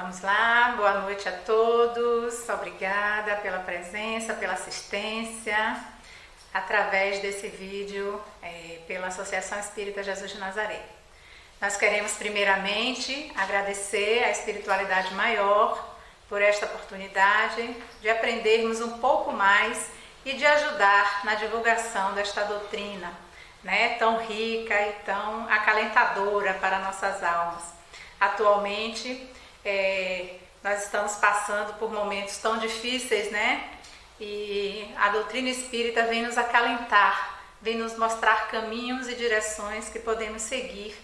Vamos lá, boa noite a todos, obrigada pela presença, pela assistência, através desse vídeo pela Associação Espírita Jesus de Nazaré. Nós queremos primeiramente agradecer à espiritualidade maior por esta oportunidade de aprendermos um pouco mais e de ajudar na divulgação desta doutrina, tão rica e tão acalentadora para nossas almas. Atualmente, nós estamos passando por momentos tão difíceis, E a doutrina espírita vem nos acalentar, vem nos mostrar caminhos e direções que podemos seguir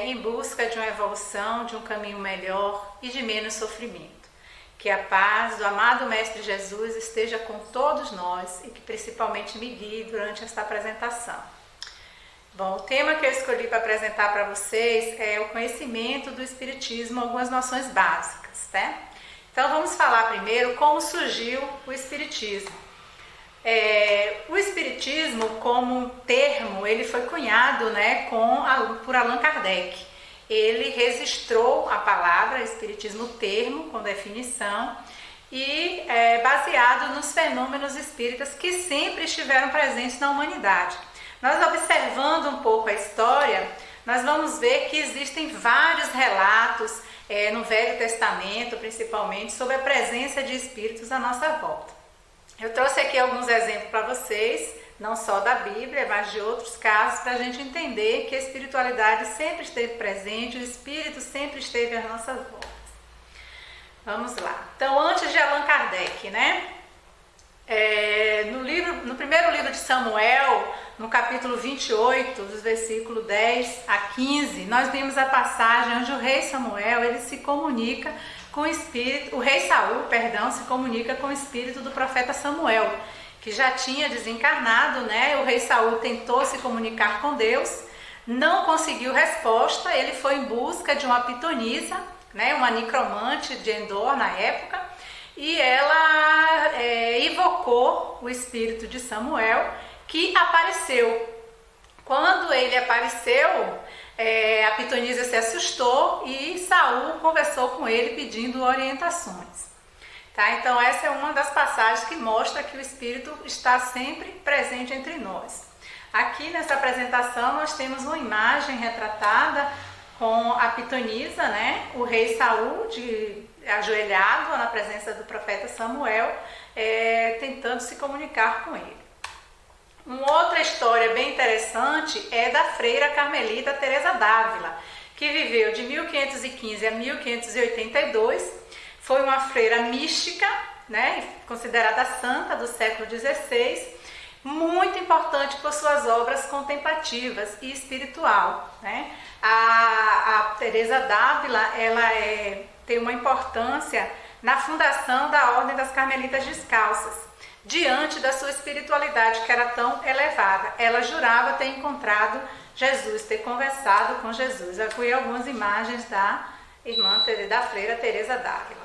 em busca de uma evolução, de um caminho melhor e de menos sofrimento. Que a paz do amado Mestre Jesus esteja com todos nós e que principalmente me guie durante esta apresentação. Bom, o tema que eu escolhi para apresentar para vocês é o conhecimento do Espiritismo, algumas noções básicas, Então vamos falar primeiro como surgiu o Espiritismo. O Espiritismo, como termo, ele foi cunhado por Allan Kardec. Ele registrou a palavra Espiritismo, termo, com definição, e baseado nos fenômenos espíritas que sempre estiveram presentes na humanidade. Nós observando um pouco a história, nós vamos ver que existem vários relatos no Velho Testamento, principalmente, sobre a presença de espíritos à nossa volta. Eu trouxe aqui alguns exemplos para vocês, não só da Bíblia, mas de outros casos, para a gente entender que a espiritualidade sempre esteve presente, o espírito sempre esteve às nossas voltas. Vamos lá. Então, antes de Allan Kardec, no primeiro livro de Samuel, no capítulo 28, dos versículos 10 a 15, nós vimos a passagem onde o rei Samuel, ele se comunica com o espírito, o rei Saul, se comunica com o espírito do profeta Samuel, que já tinha desencarnado, O rei Saul tentou se comunicar com Deus, não conseguiu resposta, ele foi em busca de uma pitonisa, uma necromante de Endor na época, e ela invocou o espírito de Samuel, que apareceu. Quando ele apareceu, a pitonisa se assustou e Saul conversou com ele pedindo orientações. Então essa é uma das passagens que mostra que o espírito está sempre presente entre nós. Aqui nessa apresentação nós temos uma imagem retratada com a pitonisa, o rei Saul ajoelhado na presença do profeta Samuel, tentando se comunicar com ele. Uma outra história bem interessante é da freira carmelita Teresa d'Ávila, que viveu de 1515 a 1582, foi uma freira mística, considerada santa do século XVI, muito importante por suas obras contemplativas e espiritual. A Teresa d'Ávila, ela tem uma importância na fundação da Ordem das Carmelitas Descalças, diante da sua espiritualidade que era tão elevada. Ela jurava ter encontrado Jesus, ter conversado com Jesus. Eu fui algumas imagens da da freira Teresa d'Ávila.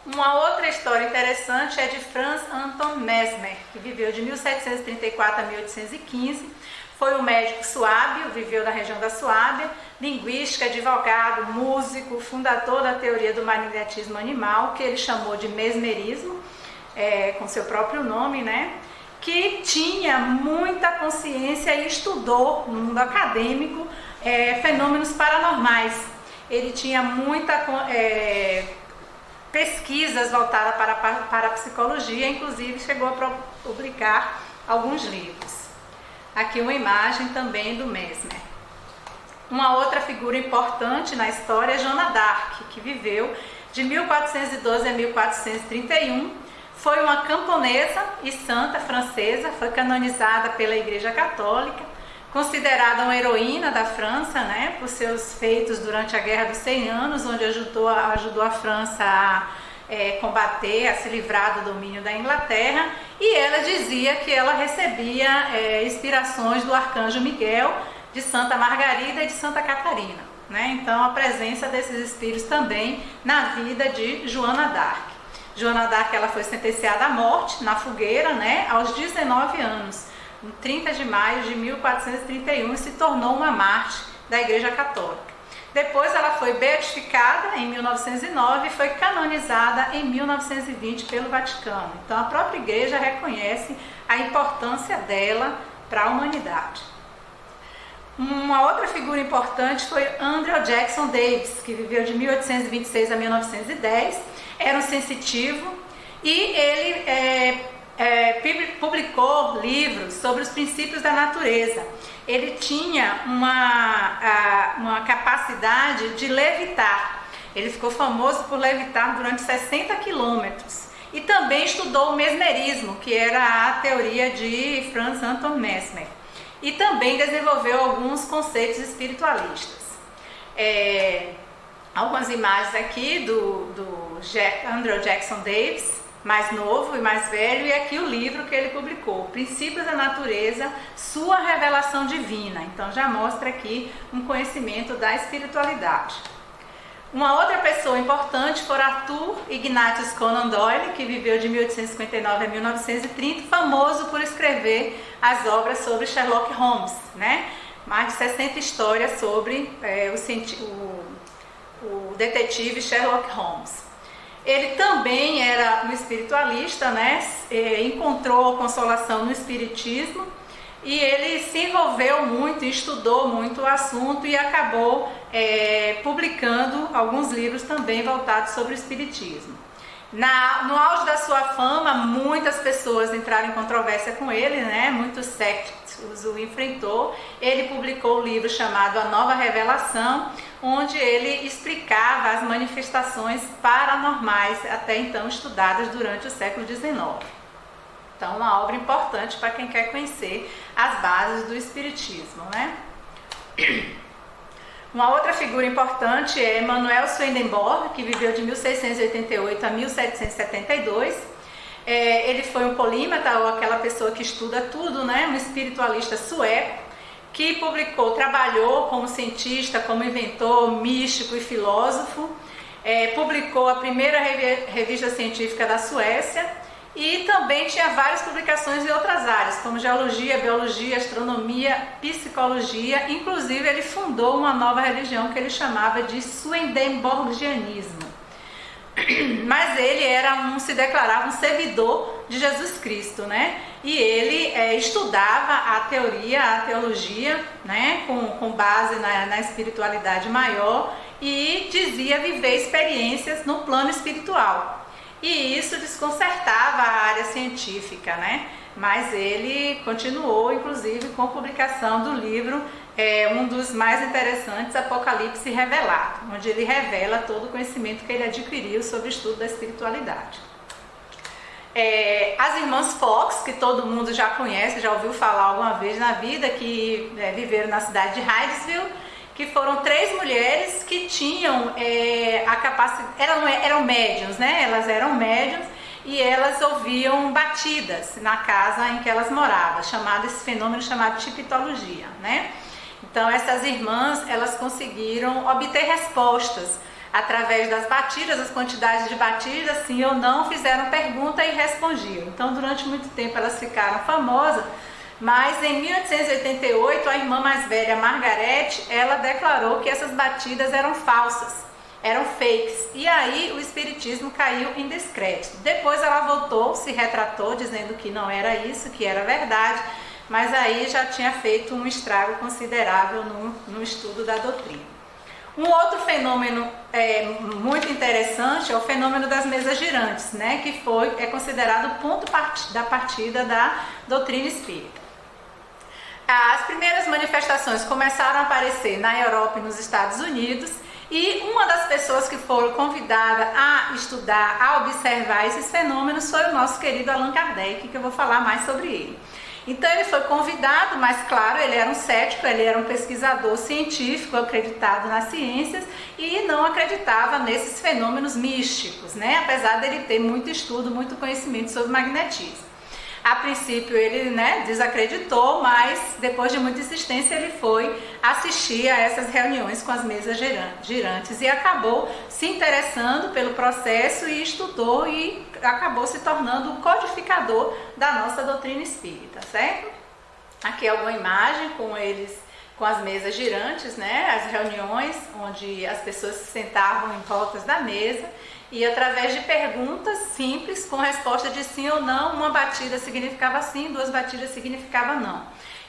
Uma outra história interessante é de Franz Anton Mesmer, que viveu de 1734 a 1815. Foi um médico suábio, viveu na região da Suábia, linguístico, advogado, músico, fundador da teoria do magnetismo animal, que ele chamou de mesmerismo, com seu próprio nome, que tinha muita consciência e estudou no mundo acadêmico fenômenos paranormais. Ele tinha muita pesquisas voltadas para a psicologia, inclusive chegou a publicar alguns livros. Aqui uma imagem também do Mesmer. Uma outra figura importante na história é Joana d'Arc, que viveu de 1412 a 1431, foi uma camponesa e santa francesa, foi canonizada pela Igreja Católica, considerada uma heroína da França, por seus feitos durante a Guerra dos 100 Anos, onde ajudou a França a combater, a se livrar do domínio da Inglaterra, e ela dizia que ela recebia inspirações do Arcanjo Miguel, de Santa Margarida e de Santa Catarina. Então a presença desses espíritos também na vida de Joana d'Arc. Joana d'Arc, ela foi sentenciada à morte na fogueira, aos 19 anos, em 30 de maio de 1431, e se tornou uma mártir da Igreja Católica. Depois ela foi beatificada em 1909 e foi canonizada em 1920 pelo Vaticano. Então a própria igreja reconhece a importância dela para a humanidade. Uma outra figura importante foi Andrew Jackson Davis, que viveu de 1826 a 1910, era um sensitivo e ele publicou livros sobre os princípios da natureza. Ele tinha uma capacidade de levitar. Ele ficou famoso por levitar durante 60 quilômetros. E também estudou o mesmerismo, que era a teoria de Franz Anton Mesmer. E também desenvolveu alguns conceitos espiritualistas. Algumas imagens aqui do Andrew Jackson Davis, mais novo e mais velho, e aqui o livro que ele publicou, Princípios da Natureza, Sua Revelação Divina. Então já mostra aqui um conhecimento da espiritualidade. Uma outra pessoa importante foi Arthur Ignatius Conan Doyle, que viveu de 1859 a 1930, famoso por escrever as obras sobre Sherlock Holmes, né? Mais de 60 histórias sobre o detetive Sherlock Holmes. Ele também era um espiritualista, né? Encontrou consolação no espiritismo e ele se envolveu muito, estudou muito o assunto e acabou publicando alguns livros também voltados sobre o espiritismo. No auge da sua fama, muitas pessoas entraram em controvérsia com ele, né? Muitos céticos o enfrentou. Ele publicou um livro chamado A Nova Revelação, onde ele explicava as manifestações paranormais até então estudadas durante o século XIX. Então, uma obra importante para quem quer conhecer as bases do espiritismo, né? Uma outra figura importante é Emanuel Swedenborg, que viveu de 1688 a 1772. Ele foi um polímata, ou aquela pessoa que estuda tudo, né? Um espiritualista sueco, que trabalhou como cientista, como inventor, místico e filósofo. Publicou a primeira revista científica da Suécia e também tinha várias publicações em outras áreas, como geologia, biologia, astronomia, psicologia. Inclusive, ele fundou uma nova religião que ele chamava de Swedenborgianismo. Mas ele se declarava um servidor de Jesus Cristo, né? E ele estudava a teologia, né? Com base na espiritualidade maior, e dizia viver experiências no plano espiritual. E isso desconcertava a área científica, né? Mas ele continuou, inclusive, com a publicação do livro, um dos mais interessantes, Apocalipse Revelado, onde ele revela todo o conhecimento que ele adquiriu sobre o estudo da espiritualidade. As irmãs Fox, que todo mundo já conhece, já ouviu falar alguma vez na vida, que viveram na cidade de Hydesville, que foram 3 mulheres que tinham a capacidade, eram médiuns, né? Elas eram médiuns e elas ouviam batidas na casa em que elas moravam, esse fenômeno chamado tipitologia, né? Então essas irmãs, elas conseguiram obter respostas através das batidas, as quantidades de batidas, sim ou não, fizeram pergunta e respondiam. Então durante muito tempo elas ficaram famosas. Mas em 1888, a irmã mais velha, Margaret, ela declarou que essas batidas eram falsas, eram fakes. E aí o espiritismo caiu em descrédito. Depois ela voltou, se retratou, dizendo que não era isso, que era verdade, mas aí já tinha feito um estrago considerável no estudo da doutrina. Um outro fenômeno muito interessante é o fenômeno das mesas girantes, né, que é considerado o ponto da partida da doutrina espírita. As primeiras manifestações começaram a aparecer na Europa e nos Estados Unidos, e uma das pessoas que foram convidadas a estudar, a observar esses fenômenos foi o nosso querido Allan Kardec, que eu vou falar mais sobre ele. Então ele foi convidado, mas claro, ele era um cético, ele era um pesquisador científico, acreditado nas ciências, e não acreditava nesses fenômenos místicos, né? Apesar dele ter muito estudo, muito conhecimento sobre magnetismo. A princípio ele desacreditou, mas depois de muita insistência ele foi assistir a essas reuniões com as mesas girantes e acabou se interessando pelo processo e estudou e acabou se tornando o codificador da nossa doutrina espírita, certo? Aqui é alguma imagem com com as mesas girantes, né? As reuniões onde as pessoas se sentavam em voltas da mesa e através de perguntas simples com resposta de sim ou não, uma batida significava sim, duas batidas significava não.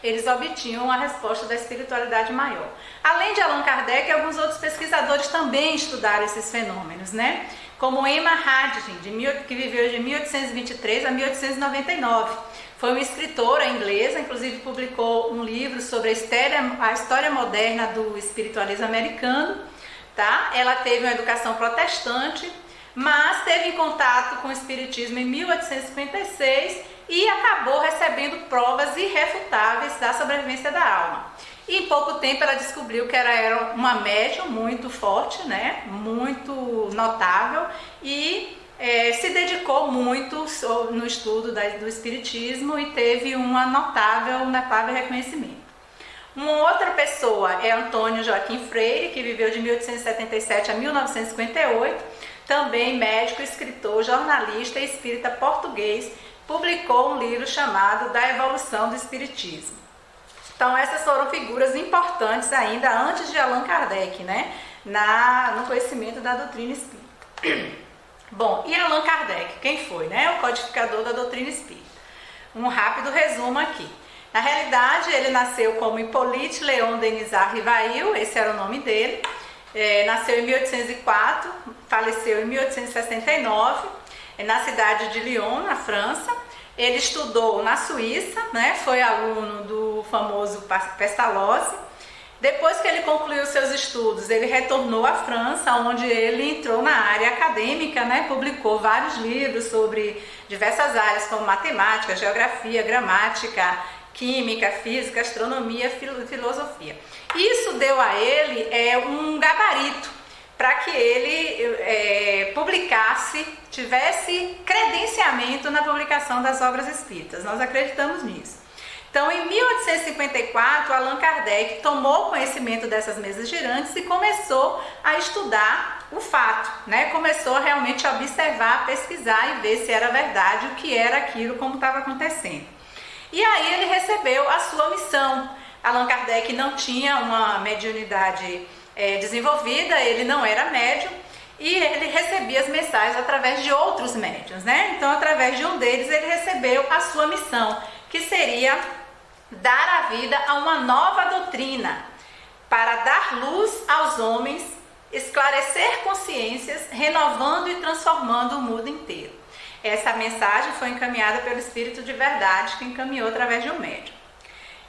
Eles obtinham a resposta da espiritualidade maior. Além de Allan Kardec, alguns outros pesquisadores também estudaram esses fenômenos, né? Como Emma Hadley, que viveu de 1823 a 1899. Foi uma escritora inglesa, inclusive publicou um livro sobre a história moderna do espiritualismo americano. Tá? Ela teve uma educação protestante, mas teve em contato com o espiritismo em 1856 e acabou recebendo provas irrefutáveis da sobrevivência da alma. E em pouco tempo ela descobriu que ela era uma médium muito forte, né? Muito notável e se dedicou muito no estudo do espiritismo e teve um notável reconhecimento. Uma outra pessoa é Antônio Joaquim Freire, que viveu de 1877 a 1958, também médico, escritor, jornalista e espírita português, publicou um livro chamado Da Evolução do Espiritismo. Então essas foram figuras importantes ainda antes de Allan Kardec, né? No conhecimento da doutrina espírita. Bom, e Allan Kardec, quem foi, né? O codificador da doutrina espírita. Um rápido resumo aqui. Na realidade, ele nasceu como Hippolyte Léon Denisard Rivail, esse era o nome dele. Nasceu em 1804, faleceu em 1869, na cidade de Lyon, na França. Ele estudou na Suíça, né? Foi aluno do famoso Pestalozzi. Depois que ele concluiu seus estudos, ele retornou à França, onde ele entrou na área acadêmica, né? Publicou vários livros sobre diversas áreas, como matemática, geografia, gramática, química, física, astronomia, filosofia. Isso deu a ele um gabarito para que ele publicasse, tivesse credenciamento na publicação das obras espíritas. Nós acreditamos nisso. Então, em 1854, Allan Kardec tomou conhecimento dessas mesas girantes e começou a estudar o fato, né? Começou realmente a observar, pesquisar e ver se era verdade, o que era aquilo, como estava acontecendo. E aí ele recebeu a sua missão. Allan Kardec não tinha uma mediunidade desenvolvida, ele não era médium e ele recebia as mensagens através de outros médiuns, né? Então, através de um deles, ele recebeu a sua missão, que seria dar a vida a uma nova doutrina, para dar luz aos homens, esclarecer consciências, renovando e transformando o mundo inteiro. Essa mensagem foi encaminhada pelo Espírito de Verdade, que encaminhou através de um médium.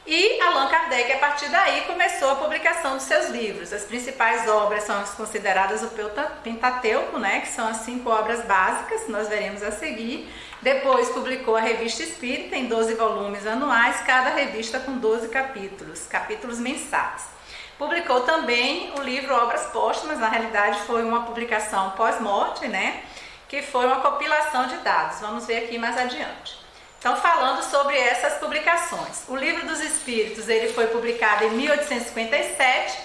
E Allan Kardec, a partir daí, começou a publicação dos seus livros. As principais obras são as consideradas o Pentateuco, né, que são as 5 obras básicas, nós veremos a seguir. Depois publicou a Revista Espírita em 12 volumes anuais, cada revista com 12 capítulos mensais. Publicou também o livro Obras Póstumas, na realidade foi uma publicação pós-morte, né, que foi uma compilação de dados. Vamos ver aqui mais adiante. Então, falando sobre essas publicações. O Livro dos Espíritos, ele foi publicado em 1857,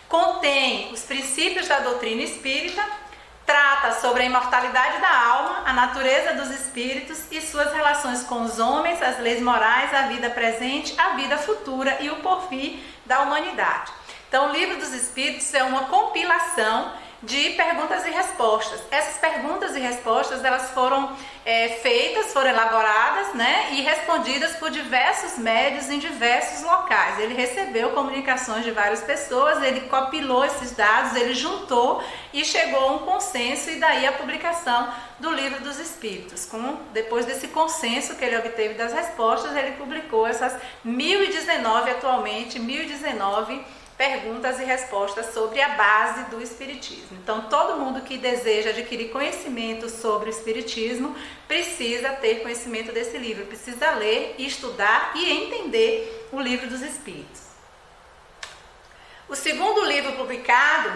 contém os princípios da doutrina espírita, trata sobre a imortalidade da alma, a natureza dos espíritos e suas relações com os homens, as leis morais, a vida presente, a vida futura e o porvir da humanidade. Então, o Livro dos Espíritos é uma compilação de perguntas e respostas. Essas perguntas e respostas, elas foram foram elaboradas, né, e respondidas por diversos médiuns em diversos locais. Ele recebeu comunicações de várias pessoas, ele compilou esses dados, ele juntou e chegou a um consenso, e daí a publicação do Livro dos Espíritos. Depois desse consenso que ele obteve das respostas, ele publicou essas 1019, atualmente 1019 perguntas e respostas sobre a base do Espiritismo. Então, todo mundo que deseja adquirir conhecimento sobre o Espiritismo precisa ter conhecimento desse livro, precisa ler, estudar e entender o Livro dos Espíritos. O segundo livro publicado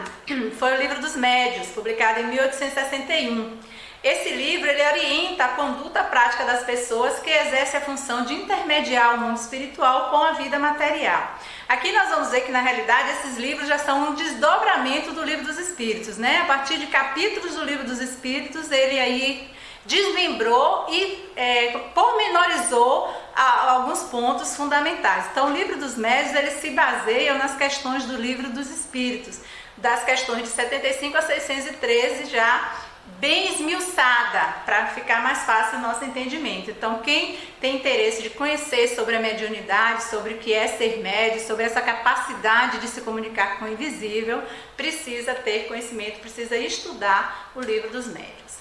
foi o Livro dos Médiuns, publicado em 1861. Esse livro, ele orienta a conduta prática das pessoas que exercem a função de intermediar o mundo espiritual com a vida material. Aqui nós vamos ver que, na realidade, esses livros já são um desdobramento do Livro dos Espíritos, né? A partir de capítulos do Livro dos Espíritos, ele aí desmembrou e pormenorizou alguns pontos fundamentais. Então, o Livro dos Médiuns, ele se baseia nas questões do Livro dos Espíritos, das questões de 75 a 613, já bem esmiuçada, para ficar mais fácil o nosso entendimento. Então, quem tem interesse de conhecer sobre a mediunidade, sobre o que é ser médium, sobre essa capacidade de se comunicar com o invisível, precisa ter conhecimento, precisa estudar o Livro dos Médiuns.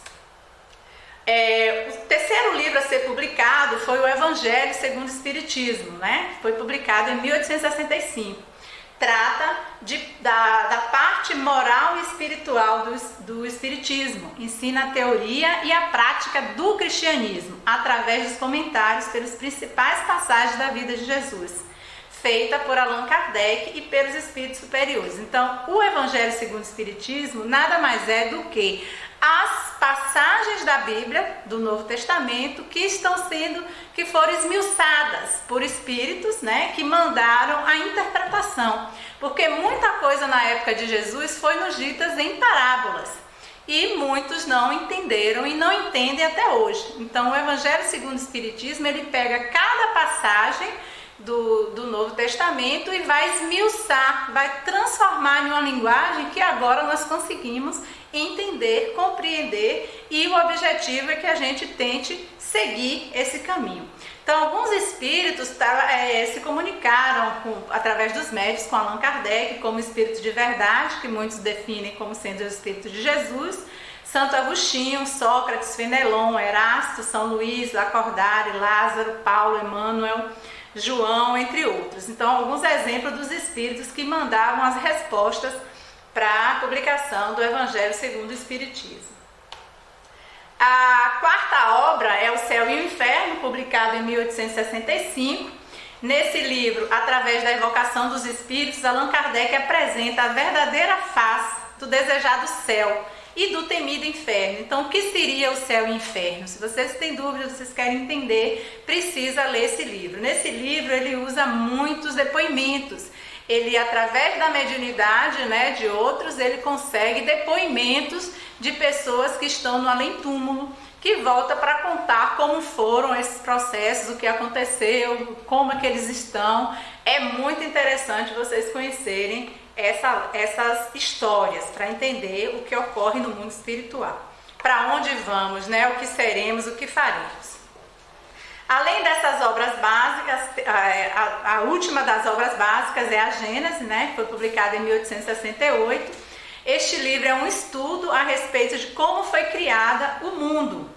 O terceiro livro a ser publicado foi o Evangelho segundo o Espiritismo, né? Foi publicado em 1865. Trata da parte moral e espiritual do Espiritismo, ensina a teoria e a prática do cristianismo, através dos comentários pelas principais passagens da vida de Jesus, feita por Allan Kardec e pelos espíritos superiores. Então, o Evangelho segundo o Espiritismo nada mais é do que as passagens da Bíblia, do Novo Testamento, que foram esmiuçadas por espíritos, né, que mandaram a interpretação, porque muita coisa na época de Jesus foi nos ditas em parábolas, e muitos não entenderam e não entendem até hoje. Então, o Evangelho segundo o Espiritismo, ele pega cada passagem do Novo Testamento e vai esmiuçar, vai transformar em uma linguagem que agora nós conseguimos entender, compreender, e o objetivo é que a gente tente seguir esse caminho. Então, alguns espíritos se comunicaram através dos médiuns com Allan Kardec como espírito de verdade, que muitos definem como sendo o espírito de Jesus, Santo Agostinho, Sócrates, Fenelon, Erasto, São Luís, Lacordaire, Lázaro, Paulo, Emmanuel, João, entre outros. Então, alguns exemplos dos espíritos que mandavam as respostas para a publicação do Evangelho segundo o Espiritismo. A quarta obra é O Céu e o Inferno, publicado em 1865. Nesse livro, através da evocação dos espíritos, Allan Kardec apresenta a verdadeira face do desejado céu e do temido inferno. Então, o que seria o céu e o inferno? Se vocês têm dúvidas, vocês querem entender, precisa ler esse livro. Nesse livro, ele usa muitos depoimentos. Ele, através da mediunidade, né, de outros, ele consegue depoimentos de pessoas que estão no além-túmulo, que volta para contar como foram esses processos, o que aconteceu, como é que eles estão. É muito interessante vocês conhecerem essas histórias, para entender o que ocorre no mundo espiritual. Para onde vamos, né? O que seremos, o que faremos. Além dessas obras básicas, a última das obras básicas é a Gênese, né? Foi publicada em 1868. Este livro é um estudo a respeito de como foi criada o mundo,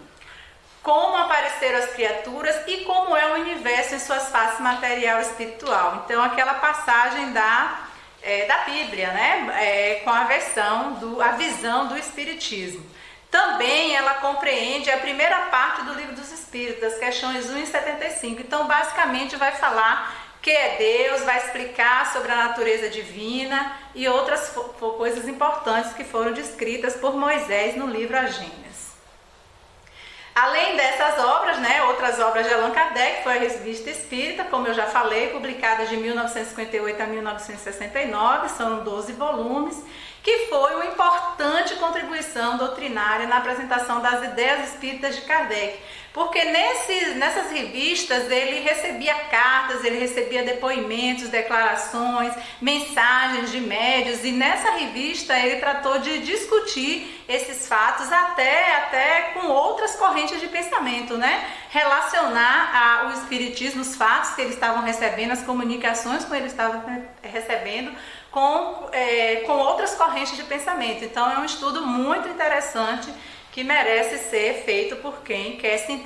como apareceram as criaturas e como é o universo em suas faces material e espiritual. Então, aquela passagem da Bíblia, né? Com a visão do Espiritismo. Também ela compreende a primeira parte do Livro dos Espíritos, das questões 1 e 75. Então, basicamente, vai falar que é Deus, vai explicar sobre a natureza divina e outras coisas importantes que foram descritas por Moisés no livro A Gênese. Além dessas obras, né, outras obras de Allan Kardec, foi a Revista Espírita, como eu já falei, publicada de 1958 a 1969, são 12 volumes, que foi uma importante contribuição doutrinária na apresentação das ideias espíritas de Kardec, porque nessas revistas ele recebia cartas, ele recebia depoimentos, declarações, mensagens de médiuns, e nessa revista ele tratou de discutir esses fatos até com outras correntes de pensamento, né? Relacionar o espiritismo, os fatos que eles estavam recebendo, as comunicações que eles estavam recebendo, com outras correntes de pensamento. Então, é um estudo muito interessante que merece ser feito por quem quer se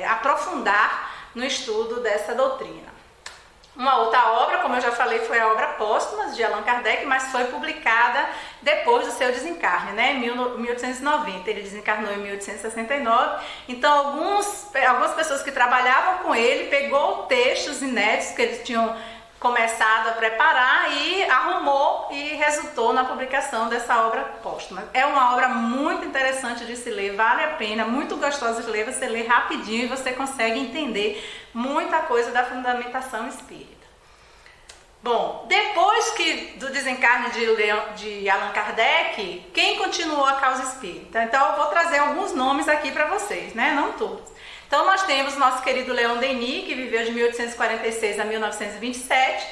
aprofundar no estudo dessa doutrina. Uma outra obra, como eu já falei, foi a obra póstuma de Allan Kardec, mas foi publicada depois do seu desencarne, né, em 1890. Ele desencarnou em 1869. Então, algumas pessoas que trabalhavam com ele pegou textos inéditos que eles tinham começado a preparar e arrumou e resultou na publicação dessa obra póstuma. É uma obra muito interessante de se ler, vale a pena, muito gostosa de ler, você lê rapidinho e você consegue entender muita coisa da fundamentação espírita. Bom, depois do desencarne de Allan Kardec, quem continuou a causa espírita? Então eu vou trazer alguns nomes aqui para vocês, né? Não todos. Então nós temos nosso querido Leon Denis, que viveu de 1846 a 1927,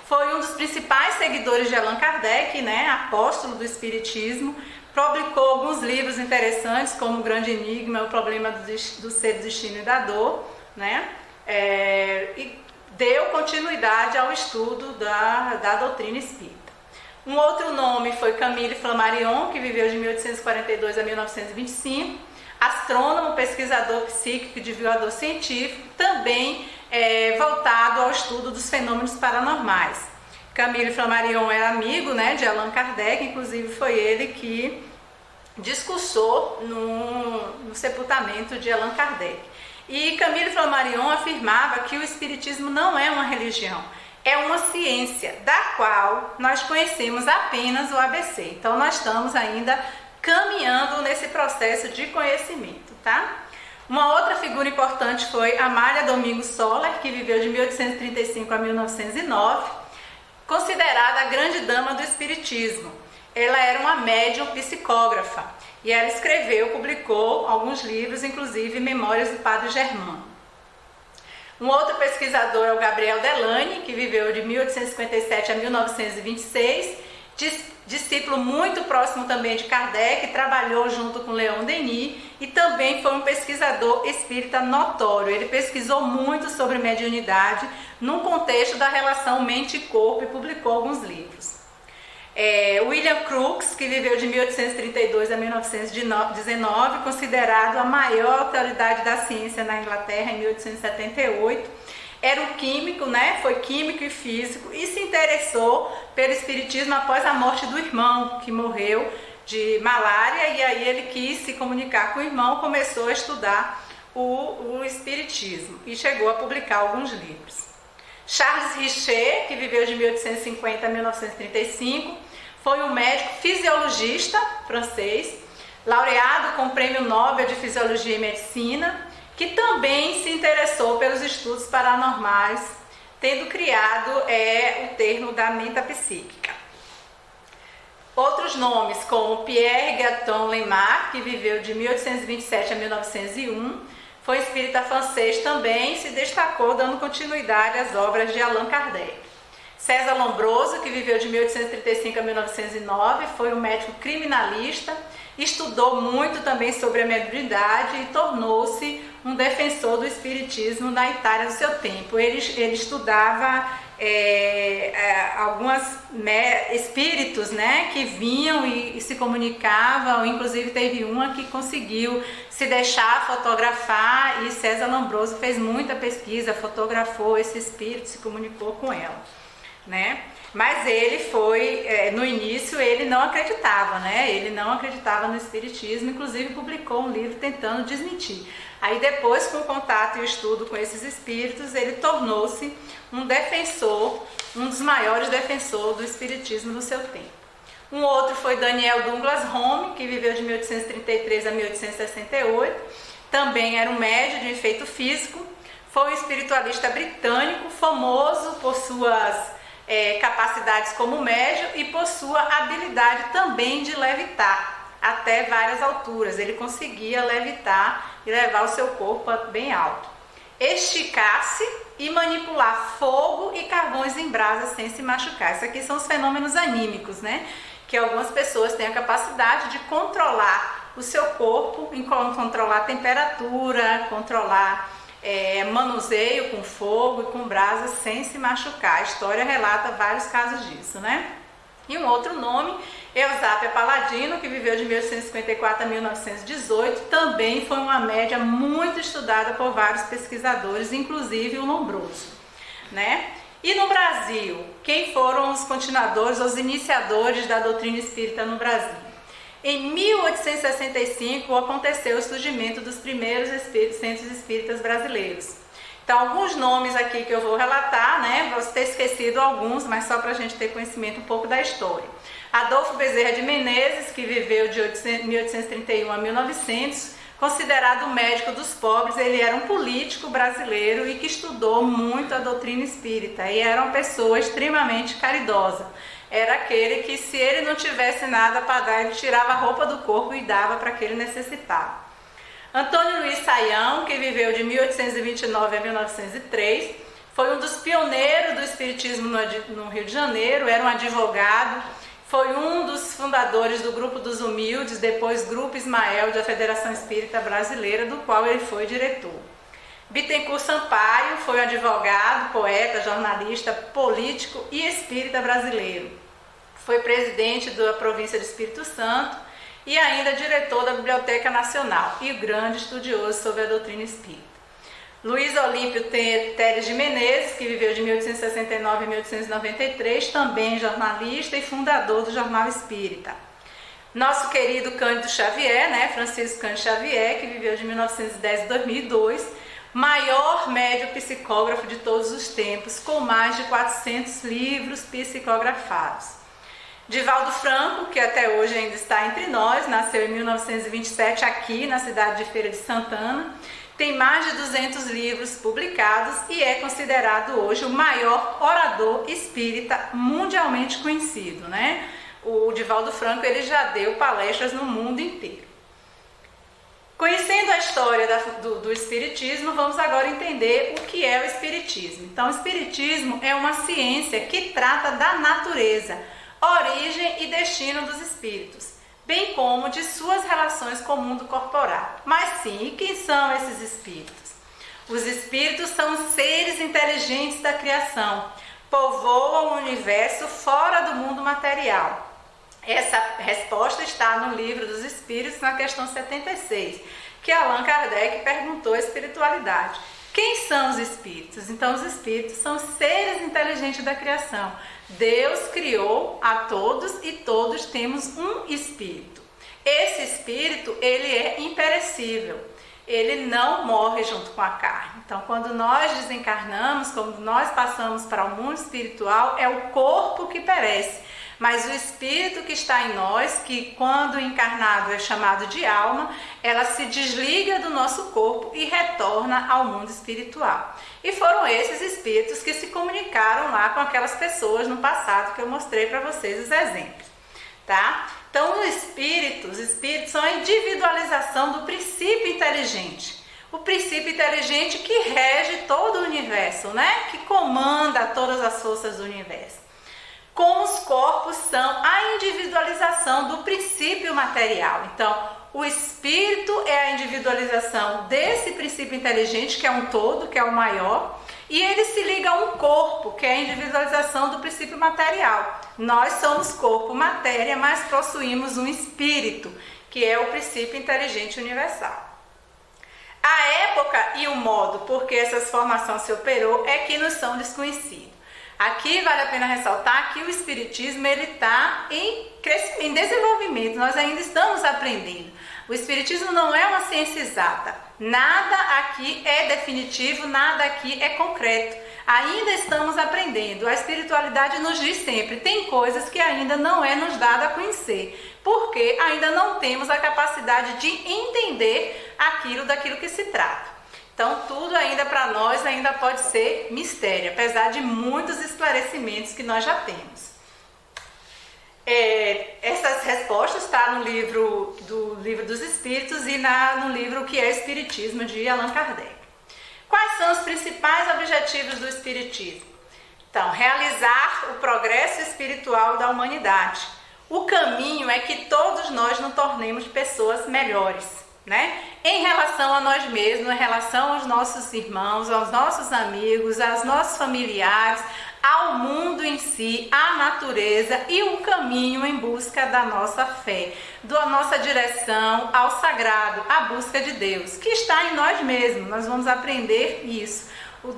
foi um dos principais seguidores de Allan Kardec, né? Apóstolo do Espiritismo, publicou alguns livros interessantes, como O Grande Enigma, O Problema do Ser, do Destino e da Dor, né? E deu continuidade ao estudo da doutrina espírita. Um outro nome foi Camille Flammarion, que viveu de 1842 a 1925, astrônomo, pesquisador psíquico e divulgador científico, também voltado ao estudo dos fenômenos paranormais. Camille Flammarion era amigo, né, de Allan Kardec, inclusive foi ele que discursou no sepultamento de Allan Kardec. E Camille Flammarion afirmava que o Espiritismo não é uma religião, é uma ciência, da qual nós conhecemos apenas o ABC. Então nós estamos ainda caminhando nesse processo de conhecimento, tá? Uma outra figura importante foi Amália Domingos Soler, que viveu de 1835 a 1909, considerada a grande dama do Espiritismo. Ela era uma médium psicógrafa. E ela escreveu, publicou alguns livros, inclusive Memórias do Padre Germano. Um outro pesquisador é o Gabriel Delany, que viveu de 1857 a 1926, discípulo muito próximo também de Kardec, trabalhou junto com Leon Denis e também foi um pesquisador espírita notório. Ele pesquisou muito sobre mediunidade no contexto da relação mente e corpo e publicou alguns livros. William Crookes, que viveu de 1832 a 1919, considerado a maior autoridade da ciência na Inglaterra em 1878, era um químico, né? Foi químico e físico e se interessou pelo espiritismo após a morte do irmão, que morreu de malária, e aí ele quis se comunicar com o irmão, começou a estudar o espiritismo e chegou a publicar alguns livros. Charles Richer, que viveu de 1850 a 1935, foi um médico fisiologista francês, laureado com o Prêmio Nobel de Fisiologia e Medicina, que também se interessou pelos estudos paranormais, tendo criado o termo da metapsíquica. Outros nomes, como Pierre Gaton Lemarck, que viveu de 1827 a 1901, foi espírita francês também, se destacou dando continuidade às obras de Allan Kardec. César Lombroso, que viveu de 1835 a 1909, foi um médico criminalista, estudou muito também sobre a mediunidade e tornou-se um defensor do espiritismo na Itália do seu tempo. Ele estudava alguns espíritos, né, que vinham e se comunicavam, inclusive teve uma que conseguiu se deixar fotografar e César Lombroso fez muita pesquisa, fotografou esse espírito, se comunicou com ela, né? Mas ele foi, no início ele não acreditava, né? Ele não acreditava no espiritismo, inclusive publicou um livro tentando desmentir. Aí depois, com o contato e o estudo com esses espíritos, ele tornou-se um defensor, um dos maiores defensores do espiritismo do seu tempo. Um outro foi Daniel Douglas Home, que viveu de 1833 a 1868, também era um médium de efeito físico, foi um espiritualista britânico, famoso por suas capacidades como médium e por sua habilidade também de levitar até várias alturas. Ele conseguia levitar e levar o seu corpo bem alto, esticar-se e manipular fogo e carvões em brasa sem se machucar. Isso aqui são os fenômenos anímicos, né? Que algumas pessoas têm a capacidade de controlar o seu corpo, controlar a temperatura, controlar manuseio com fogo e com brasa sem se machucar. A história relata vários casos disso, né? E um outro nome, Eusápia Paladino, que viveu de 1854 a 1918, também foi uma média muito estudada por vários pesquisadores, inclusive o Lombroso, né? E no Brasil, quem foram os continuadores, os iniciadores da doutrina espírita no Brasil? Em 1865 aconteceu o surgimento dos primeiros centros espíritas brasileiros. Então, alguns nomes aqui que eu vou relatar, né? Vou ter esquecido alguns, mas só para a gente ter conhecimento um pouco da história. Adolfo Bezerra de Menezes, que viveu de 1831 a 1900, considerado o médico dos pobres. Ele era um político brasileiro e que estudou muito a doutrina espírita e era uma pessoa extremamente caridosa. Era aquele que, se ele não tivesse nada para dar, ele tirava a roupa do corpo e dava para quem ele necessitava. Antônio Luiz Saião, que viveu de 1829 a 1903, foi um dos pioneiros do espiritismo no Rio de Janeiro, era um advogado, foi um dos fundadores do Grupo dos Humildes, depois Grupo Ismael da Federação Espírita Brasileira, do qual ele foi diretor. Bittencourt Sampaio foi um advogado, poeta, jornalista, político e espírita brasileiro. Foi presidente da província do Espírito Santo e ainda diretor da Biblioteca Nacional e grande estudioso sobre a doutrina espírita. Luiz Olímpio Teres de Menezes, que viveu de 1869 a 1893, também jornalista e fundador do Jornal Espírita. Nosso querido Cândido Xavier, Francisco Cândido Xavier, que viveu de 1910 a 2002, maior médium psicógrafo de todos os tempos, com mais de 400 livros psicografados. Divaldo Franco, que até hoje ainda está entre nós, nasceu em 1927 aqui na cidade de Feira de Santana, tem mais de 200 livros publicados e é considerado hoje o maior orador espírita mundialmente conhecido, O Divaldo Franco, ele já deu palestras no mundo inteiro. Conhecendo a história do espiritismo, vamos agora entender o que é o espiritismo. Então, o espiritismo é uma ciência que trata da natureza, origem e destino dos espíritos, bem como de suas relações com o mundo corporal. Mas sim, e quem são esses espíritos? Os espíritos são seres inteligentes da criação, povoam o universo fora do mundo material. Essa resposta está no Livro dos Espíritos, na questão 76, que Allan Kardec perguntou à espiritualidade. Quem são os espíritos? Então, os espíritos são seres inteligentes da criação. Deus criou a todos e todos temos um espírito. Esse espírito, ele é imperecível. Ele não morre junto com a carne. Então, quando nós desencarnamos, quando nós passamos para o mundo espiritual, é o corpo que perece. Mas o espírito que está em nós, que quando encarnado é chamado de alma, ela se desliga do nosso corpo e retorna ao mundo espiritual. E foram esses espíritos que se comunicaram lá com aquelas pessoas no passado que eu mostrei para vocês os exemplos, tá? Então, os espíritos são a individualização do princípio inteligente. O princípio inteligente que rege todo o universo, Que comanda todas as forças do universo. Como os corpos são a individualização do princípio material. Então, o espírito é a individualização desse princípio inteligente, que é um todo, que é o maior, e ele se liga a um corpo, que é a individualização do princípio material. Nós somos corpo, matéria, mas possuímos um espírito, que é o princípio inteligente universal. A época e o modo por que essa formação se operou é que nos são desconhecidos. Aqui vale a pena ressaltar que o espiritismo está em desenvolvimento, nós ainda estamos aprendendo. O espiritismo não é uma ciência exata, nada aqui é definitivo, nada aqui é concreto. Ainda estamos aprendendo, a espiritualidade nos diz sempre, tem coisas que ainda não é nos dada a conhecer, porque ainda não temos a capacidade de entender daquilo que se trata. Então, tudo ainda para nós ainda pode ser mistério, apesar de muitos esclarecimentos que nós já temos. Essas respostas estão no livro dos Espíritos e no livro que é Espiritismo, de Allan Kardec. Quais são os principais objetivos do Espiritismo? Então, realizar o progresso espiritual da humanidade. O caminho é que todos nós nos tornemos pessoas melhores, em relação a nós mesmos, em relação aos nossos irmãos, aos nossos amigos, aos nossos familiares, ao mundo em si, à natureza e um caminho em busca da nossa fé, da nossa direção ao sagrado, à busca de Deus, que está em nós mesmos. Nós vamos aprender isso. O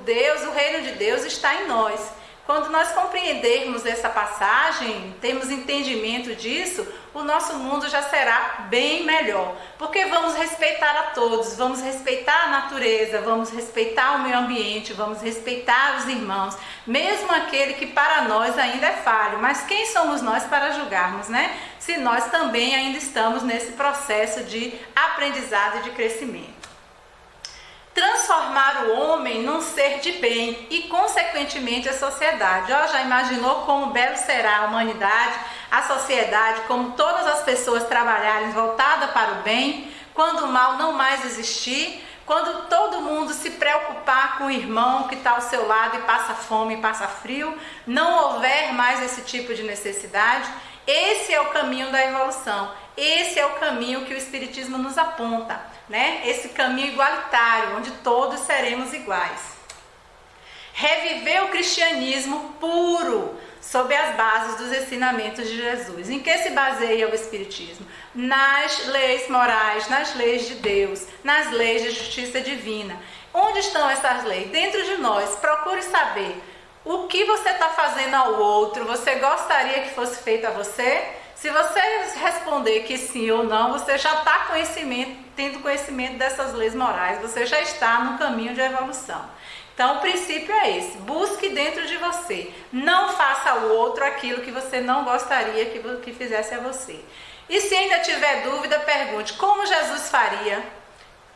reino de Deus está em nós. Quando nós compreendermos essa passagem, temos entendimento disso, o nosso mundo já será bem melhor. Porque vamos respeitar a todos, vamos respeitar a natureza, vamos respeitar o meio ambiente, vamos respeitar os irmãos, mesmo aquele que para nós ainda é falho. Mas quem somos nós para julgarmos, se nós também ainda estamos nesse processo de aprendizado e de crescimento. Transformar o homem num ser de bem e, consequentemente, a sociedade. Já imaginou como belo será a humanidade, a sociedade, como todas as pessoas trabalharem voltada para o bem, quando o mal não mais existir, quando todo mundo se preocupar com o irmão que está ao seu lado e passa fome e passa frio, não houver mais esse tipo de necessidade. Esse é o caminho da evolução, esse é o caminho que o Espiritismo nos aponta, né? Esse caminho igualitário, onde todos seremos iguais. Reviver o cristianismo puro, sob as bases dos ensinamentos de Jesus. Em que se baseia o Espiritismo? Nas leis morais, nas leis de Deus, nas leis de justiça divina. Onde estão essas leis? Dentro de nós. Procure saber o que você está fazendo ao outro. Você gostaria que fosse feito a você? Se você responder que sim ou não, você já está tendo conhecimento dessas leis morais. Você já está no caminho de evolução. Então, o princípio é esse: busque dentro de você. Não faça ao outro aquilo que você não gostaria que fizesse a você. E se ainda tiver dúvida, pergunte: como Jesus faria?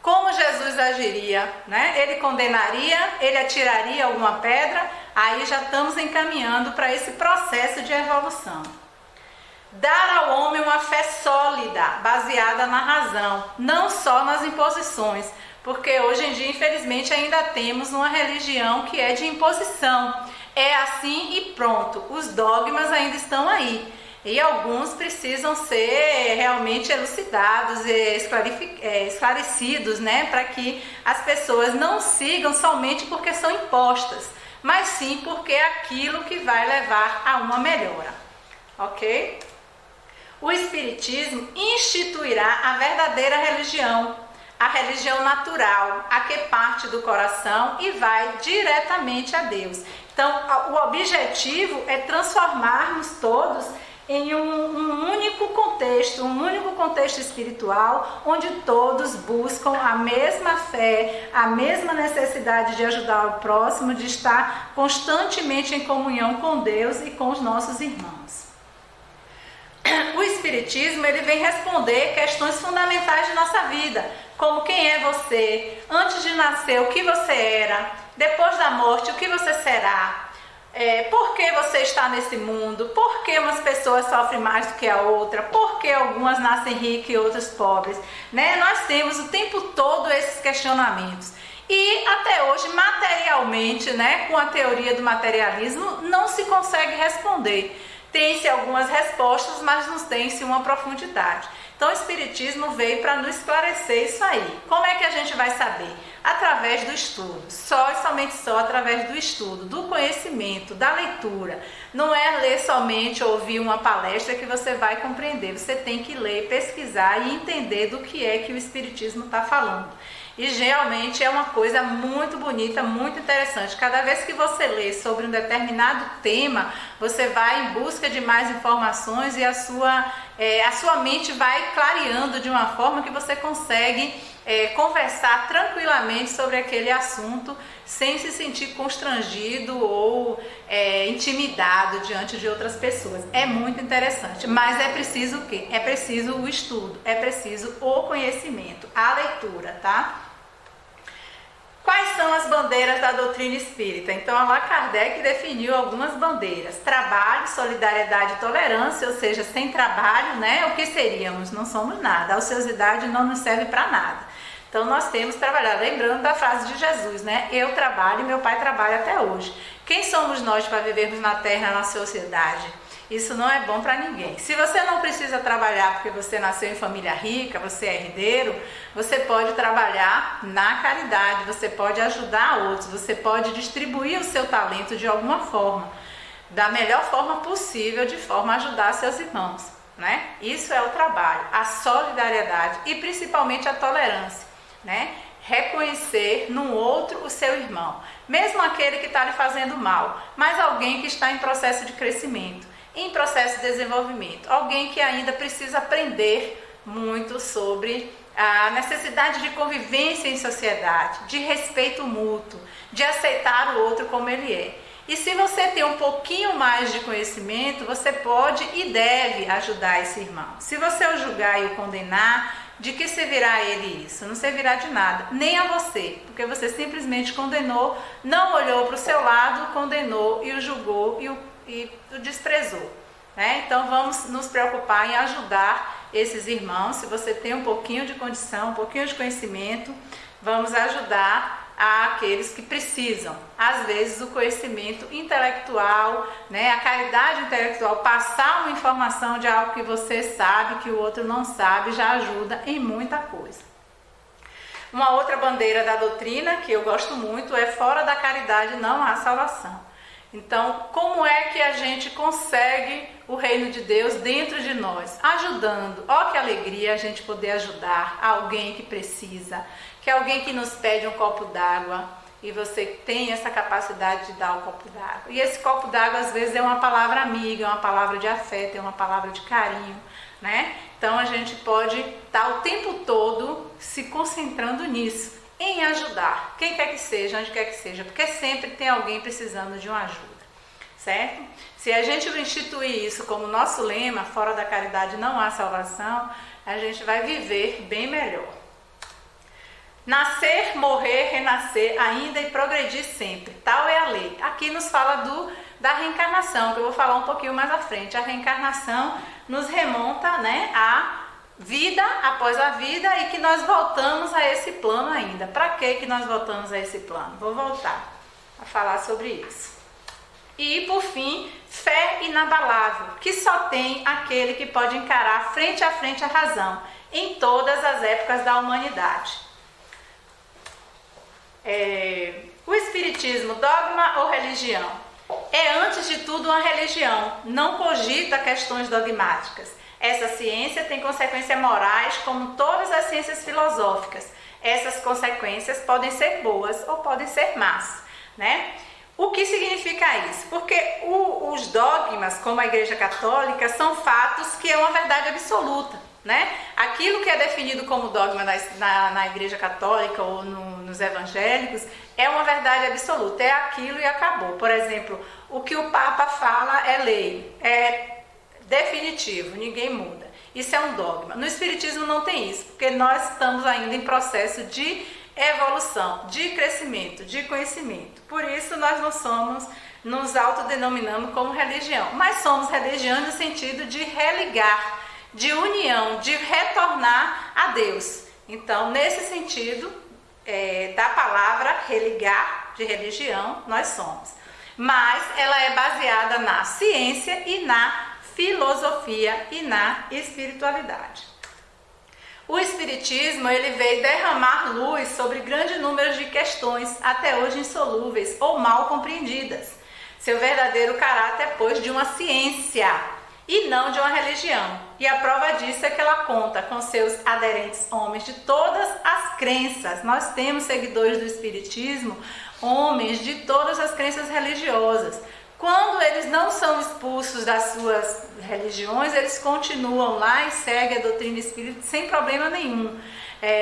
Como Jesus agiria? Né? Ele condenaria? Ele atiraria alguma pedra? Aí já estamos encaminhando para esse processo de evolução. Dar ao homem uma fé sólida, baseada na razão, não só nas imposições. Porque hoje em dia, infelizmente, ainda temos uma religião que é de imposição. É assim e pronto. Os dogmas ainda estão aí. E alguns precisam ser realmente elucidados e esclarecidos, né? Para que as pessoas não sigam somente porque são impostas, mas sim porque é aquilo que vai levar a uma melhora. Ok? O Espiritismo instituirá a verdadeira religião, a religião natural, a que parte do coração e vai diretamente a Deus. Então, o objetivo é transformarmos todos em um único contexto espiritual, onde todos buscam a mesma fé, a mesma necessidade de ajudar o próximo, de estar constantemente em comunhão com Deus e com os nossos irmãos. O Espiritismo, ele vem responder questões fundamentais de nossa vida, como quem é você, antes de nascer, o que você era, depois da morte, o que você será, por que você está nesse mundo, por que umas pessoas sofrem mais do que a outra, por que algumas nascem ricas e outras pobres, né? Nós temos o tempo todo esses questionamentos. E até hoje, materialmente, né, com a teoria do materialismo, não se consegue responder. Tem-se algumas respostas, mas não tem-se uma profundidade. Então o Espiritismo veio para nos esclarecer isso aí. Como é que a gente vai saber? Através do estudo, só e somente só através do estudo, do conhecimento, da leitura. Não é ler somente, ouvir uma palestra que você vai compreender. Você tem que ler, pesquisar e entender do que é que o Espiritismo está falando. E realmente é uma coisa muito bonita, muito interessante. Cada vez que você lê sobre um determinado tema, você vai em busca de mais informações e a sua mente vai clareando de uma forma que você consegue conversar tranquilamente sobre aquele assunto sem se sentir constrangido ou intimidado diante de outras pessoas. É muito interessante, mas é preciso o quê? É preciso o estudo, é preciso o conhecimento, a leitura, tá? Quais são as bandeiras da doutrina espírita? Então, Allan Kardec definiu algumas bandeiras: trabalho, solidariedade e tolerância, ou seja, sem trabalho, né? O que seríamos? Não somos nada. A ociosidade não nos serve para nada. Então, nós temos que trabalhar. Lembrando da frase de Jesus, né? Eu trabalho e meu pai trabalha até hoje. Quem somos nós para vivermos na terra, na sociedade? Isso não é bom para ninguém. Se você não precisa trabalhar porque você nasceu em família rica, você é herdeiro, você pode trabalhar na caridade, você pode ajudar outros, você pode distribuir o seu talento de alguma forma, da melhor forma possível, de forma a ajudar seus irmãos, né? Isso é o trabalho, a solidariedade e principalmente a tolerância, né? Reconhecer no outro o seu irmão, mesmo aquele que está lhe fazendo mal, mas alguém que está em processo de crescimento, em processo de desenvolvimento, alguém que ainda precisa aprender muito sobre a necessidade de convivência em sociedade, de respeito mútuo, de aceitar o outro como ele é. E se você tem um pouquinho mais de conhecimento, você pode e deve ajudar esse irmão. Se você o julgar e o condenar, de que servirá a ele isso? Não servirá de nada, nem a você, porque você simplesmente condenou, não olhou para o seu lado, condenou e o julgou e o desprezou. Né? Então vamos nos preocupar em ajudar esses irmãos. Se você tem um pouquinho de condição, um pouquinho de conhecimento, vamos ajudar àqueles que precisam. Às vezes o conhecimento intelectual, né, a caridade intelectual, passar uma informação de algo que você sabe, que o outro não sabe, já ajuda em muita coisa. Uma outra bandeira da doutrina que eu gosto muito é: fora da caridade não há salvação. Então, como é que a gente consegue o reino de Deus dentro de nós? Ajudando. Ó, que alegria a gente poder ajudar alguém que precisa, que é alguém que nos pede um copo d'água e você tem essa capacidade de dar o copo d'água. E esse copo d'água às vezes é uma palavra amiga, é uma palavra de afeto, é uma palavra de carinho, né? Então a gente pode estar o tempo todo se concentrando nisso, em ajudar, quem quer que seja, onde quer que seja, porque sempre tem alguém precisando de uma ajuda, certo? Se a gente instituir isso como nosso lema, fora da caridade não há salvação, a gente vai viver bem melhor. Nascer, morrer, renascer, ainda e progredir sempre, tal é a lei. Aqui nos fala da reencarnação, que eu vou falar um pouquinho mais à frente. A reencarnação nos remonta, né, a vida após a vida e que nós voltamos a esse plano ainda. Para que nós voltamos a esse plano? Vou voltar a falar sobre isso. E por fim, fé inabalável, que só tem aquele que pode encarar frente a frente a razão em todas as épocas da humanidade. O Espiritismo, dogma ou religião? É antes de tudo uma religião, não cogita questões dogmáticas. Essa ciência tem consequências morais como todas as ciências filosóficas. Essas consequências podem ser boas ou podem ser más, né? O que significa isso? Porque os dogmas, como a Igreja Católica, são fatos que é uma verdade absoluta, né? Aquilo que é definido como dogma na Igreja Católica ou nos evangélicos é uma verdade absoluta, é aquilo e acabou. Por exemplo, o que o Papa fala é lei, é definitivo, ninguém muda. Isso é um dogma. No Espiritismo não tem isso, porque nós estamos ainda em processo de evolução, de crescimento, de conhecimento. Por isso nós não nos autodenominamos como religião, mas somos religião no sentido de religar, de união, de retornar a Deus. Então, nesse sentido da palavra religar, de religião, nós somos. Mas ela é baseada na ciência e na filosofia e na espiritualidade. O Espiritismo ele veio derramar luz sobre grande número de questões até hoje insolúveis ou mal compreendidas. Seu verdadeiro caráter, pois, de uma ciência e não de uma religião. E a prova disso é que ela conta com seus aderentes homens de todas as crenças. Nós temos seguidores do Espiritismo, homens de todas as crenças religiosas. Quando eles não são expulsos das suas religiões, eles continuam lá e seguem a doutrina espírita sem problema nenhum.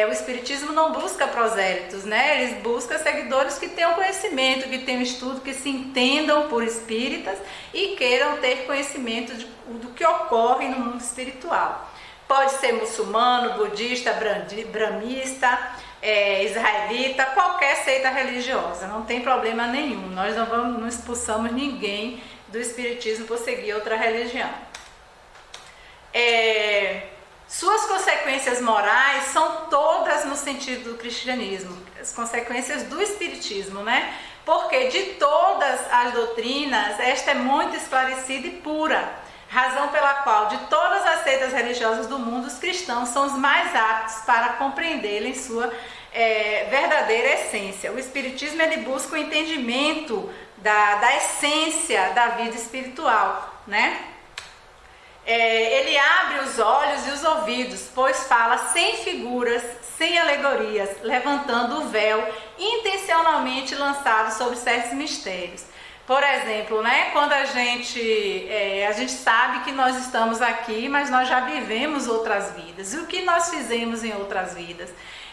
O Espiritismo não busca prosélitos, né? Eles buscam seguidores que tenham conhecimento, que tenham estudo, que se entendam por espíritas e queiram ter conhecimento do que ocorre no mundo espiritual. Pode ser muçulmano, budista, brahmista, israelita, qualquer seita religiosa, não tem problema nenhum. Nós não expulsamos ninguém do Espiritismo por seguir outra religião. Suas consequências morais são todas no sentido do cristianismo, as consequências do Espiritismo, né? Porque de todas as doutrinas, esta é muito esclarecida e pura, razão pela qual de todas as seitas religiosas do mundo, os cristãos são os mais aptos para compreendê-la em sua verdadeira essência. O Espiritismo ele busca o entendimento da essência da vida espiritual, né? Ele abre os olhos e os ouvidos, pois fala sem figuras, sem alegorias, levantando o véu intencionalmente lançado sobre certos mistérios. Por exemplo, né, quando a gente sabe que nós estamos aqui, mas nós já vivemos outras vidas. E o que nós fizemos em outras vidas?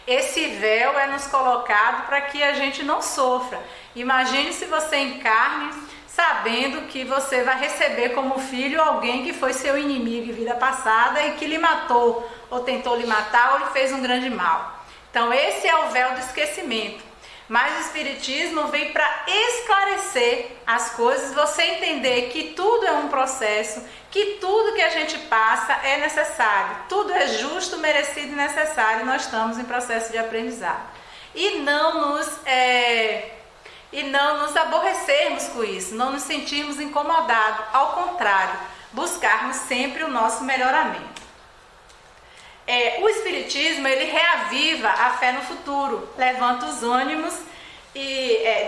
Esse véu é nos colocado para que a gente não sofra. Imagine se você encarne sabendo que você vai receber como filho alguém que foi seu inimigo em vida passada e que lhe matou, ou tentou lhe matar, ou lhe fez um grande mal. Então esse é o véu do esquecimento. Mas o Espiritismo vem para esclarecer as coisas, você entender que tudo é um processo, que tudo que a gente passa é necessário, tudo é justo, merecido e necessário, nós estamos em processo de aprendizado. E não nos aborrecermos com isso, não nos sentirmos incomodados, ao contrário, buscarmos sempre o nosso melhoramento. O Espiritismo, ele reaviva a fé no futuro, levanta os ânimos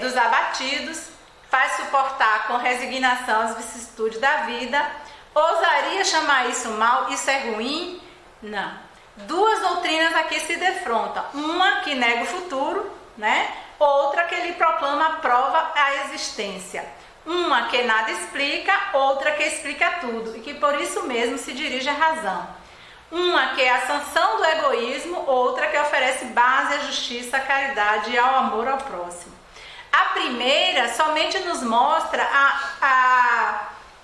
dos abatidos, faz suportar com resignação as vicissitudes da vida. Ousaria chamar isso mal? Isso é ruim? Não. Duas doutrinas aqui se defrontam, uma que nega o futuro, né? Outra que ele proclama, prova a existência. Uma que nada explica, outra que explica tudo e que por isso mesmo se dirige à razão. Uma que é a sanção do egoísmo, outra que oferece base à justiça, à caridade e ao amor ao próximo. A primeira somente nos mostra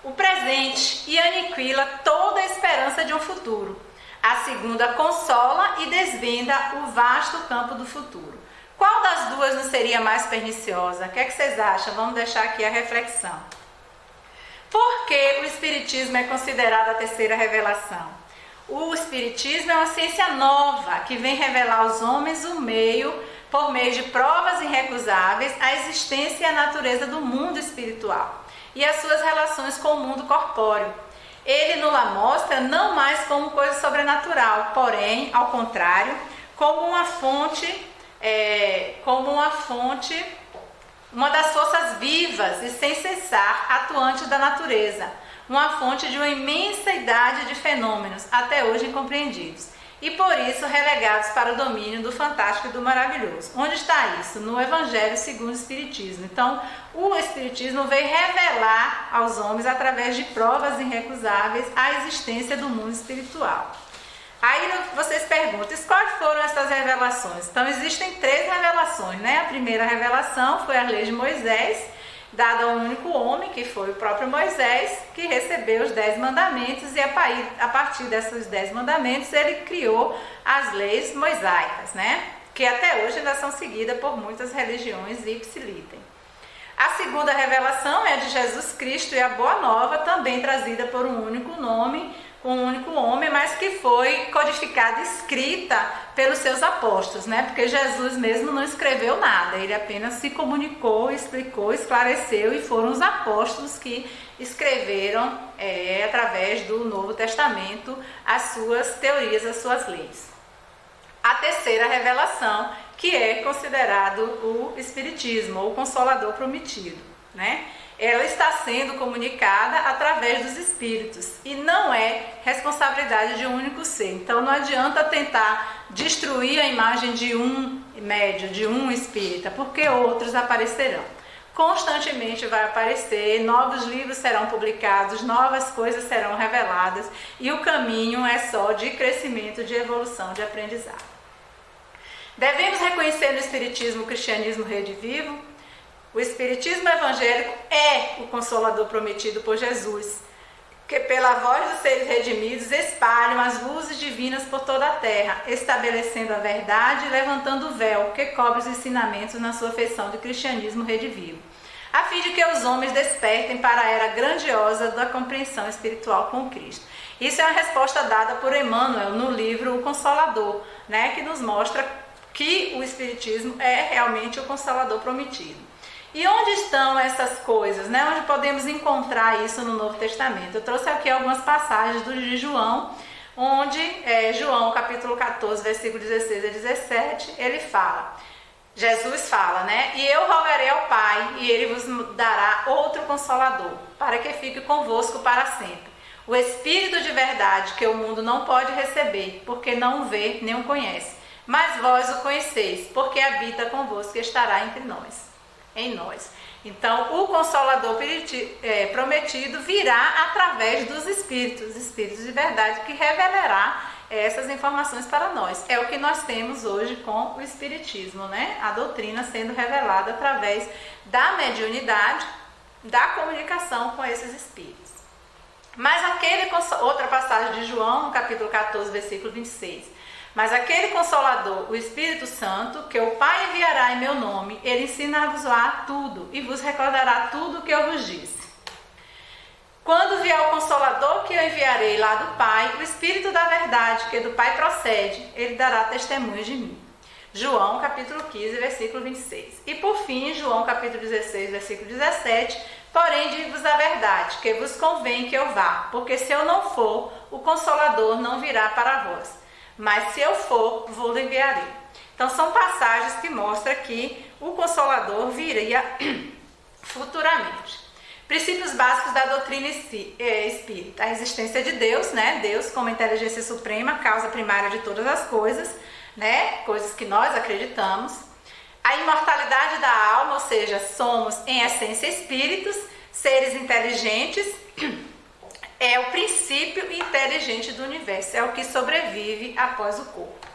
o presente e aniquila toda a esperança de um futuro. A segunda consola e desvenda o vasto campo do futuro. Qual das duas não seria mais perniciosa? O que é que vocês acham? Vamos deixar aqui a reflexão. Por que o Espiritismo é considerado a terceira revelação? O Espiritismo é uma ciência nova que vem revelar aos homens por meio de provas irrecusáveis, a existência e a natureza do mundo espiritual e as suas relações com o mundo corpóreo. Ele nos mostra não mais como coisa sobrenatural, porém, ao contrário, como uma das forças vivas e sem cessar atuante da natureza, uma fonte de uma imensa idade de fenômenos até hoje incompreendidos e por isso relegados para o domínio do fantástico e do maravilhoso. Onde está isso? No Evangelho segundo o Espiritismo. Então, o Espiritismo veio revelar aos homens, através de provas irrecusáveis, a existência do mundo espiritual. Aí vocês perguntam, quais foram essas revelações? Então, existem 3 revelações, né? A primeira revelação foi a lei de Moisés, dada a um único homem, que foi o próprio Moisés, que recebeu os 10 mandamentos e a partir desses 10 mandamentos ele criou as leis mosaicas, né? Que até hoje ainda são seguidas por muitas religiões ipsilítem. A segunda revelação é a de Jesus Cristo e a Boa Nova, também trazida por um único nome, com um único homem, mas que foi codificada, escrita pelos seus apóstolos, né? Porque Jesus mesmo não escreveu nada, ele apenas se comunicou, explicou, esclareceu e foram os apóstolos que escreveram através do Novo Testamento as suas teorias, as suas leis. A terceira revelação, que é considerado o Espiritismo, ou o Consolador Prometido, né? Ela está sendo comunicada através dos espíritos e não é responsabilidade de um único ser. Então não adianta tentar destruir a imagem de um médium, de um espírita, porque outros aparecerão. Constantemente vai aparecer, novos livros serão publicados, novas coisas serão reveladas e o caminho é só de crescimento, de evolução, de aprendizado. Devemos reconhecer no Espiritismo o cristianismo redivivo. O Espiritismo evangélico é o Consolador prometido por Jesus, que pela voz dos seres redimidos espalham as luzes divinas por toda a terra, estabelecendo a verdade e levantando o véu que cobre os ensinamentos na sua feição de cristianismo redivivo, a fim de que os homens despertem para a era grandiosa da compreensão espiritual com Cristo. Isso é uma resposta dada por Emmanuel no livro O Consolador, né, que nos mostra que o Espiritismo é realmente o Consolador prometido. E onde estão essas coisas, né? Onde podemos encontrar isso no Novo Testamento? Eu trouxe aqui algumas passagens de João, onde João, capítulo 14, versículo 16 a 17, Jesus fala, né? E eu rogarei ao Pai, e Ele vos dará outro Consolador, para que fique convosco para sempre. O Espírito de verdade, que o mundo não pode receber, porque não o vê nem o conhece. Mas vós o conheceis, porque habita convosco e estará entre nós. Em nós. Então, o Consolador prometido virá através dos espíritos de verdade, que revelará essas informações para nós. É o que nós temos hoje com o Espiritismo, né? A doutrina sendo revelada através da mediunidade da comunicação com esses espíritos. Mas outra passagem de João, no capítulo 14, versículo 26. Mas aquele Consolador, o Espírito Santo, que o Pai enviará em meu nome, ele ensina-vos-á tudo e vos recordará tudo o que eu vos disse. Quando vier o Consolador que eu enviarei lá do Pai, o Espírito da verdade, que do Pai procede, ele dará testemunho de mim. João capítulo 15, versículo 26. E por fim, João capítulo 16, versículo 17, porém digo-vos a verdade, que vos convém que eu vá, porque se eu não for, o Consolador não virá para vós. Mas se eu for, vou lhe enviarei. Então são passagens que mostram que o Consolador viria futuramente. Princípios básicos da doutrina espírita. A existência de Deus, né? Deus como inteligência suprema, causa primária de todas as coisas, né? Coisas que nós acreditamos. A imortalidade da alma, ou seja, somos em essência espíritos, seres inteligentes. É o princípio inteligente do universo, é o que sobrevive após o corpo.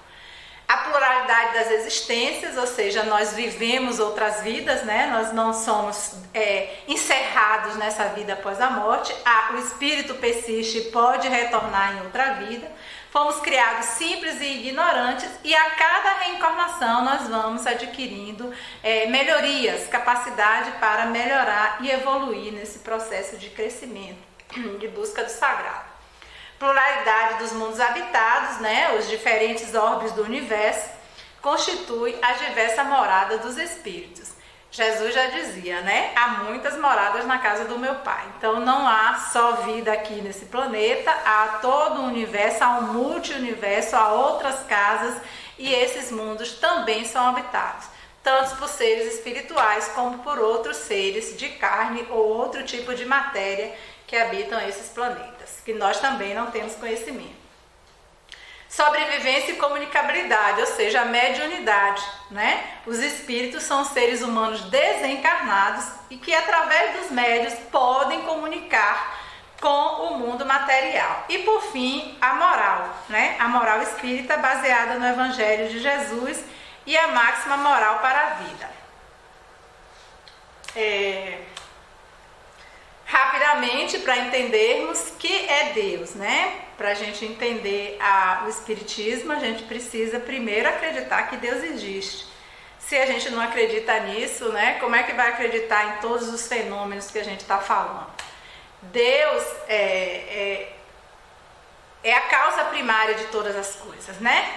A pluralidade das existências, ou seja, nós vivemos outras vidas, né? Nós não somos encerrados nessa vida após a morte. O espírito persiste e pode retornar em outra vida. Fomos criados simples e ignorantes e a cada reencarnação nós vamos adquirindo melhorias, capacidade para melhorar e evoluir nesse processo de crescimento, de busca do sagrado. Pluralidade dos mundos habitados, né? Os diferentes orbes do universo, constitui a diversa morada dos espíritos. Jesus já dizia, né? Há muitas moradas na casa do meu Pai. Então não há só vida aqui nesse planeta, há todo o universo, há um multi-universo, há outras casas e esses mundos também são habitados, tanto por seres espirituais como por outros seres de carne ou outro tipo de matéria que habitam esses planetas, que nós também não temos conhecimento. Sobrevivência e comunicabilidade, ou seja, a mediunidade, né? Os espíritos são seres humanos desencarnados e que através dos médiuns podem comunicar com o mundo material. E por fim, a moral, né? A moral espírita baseada no Evangelho de Jesus e a máxima moral para a vida. Rapidamente, para entendermos que é Deus, né? Para a gente entender o Espiritismo, a gente precisa primeiro acreditar que Deus existe. Se a gente não acredita nisso, né? Como é que vai acreditar em todos os fenômenos que a gente está falando? Deus é a causa primária de todas as coisas, né?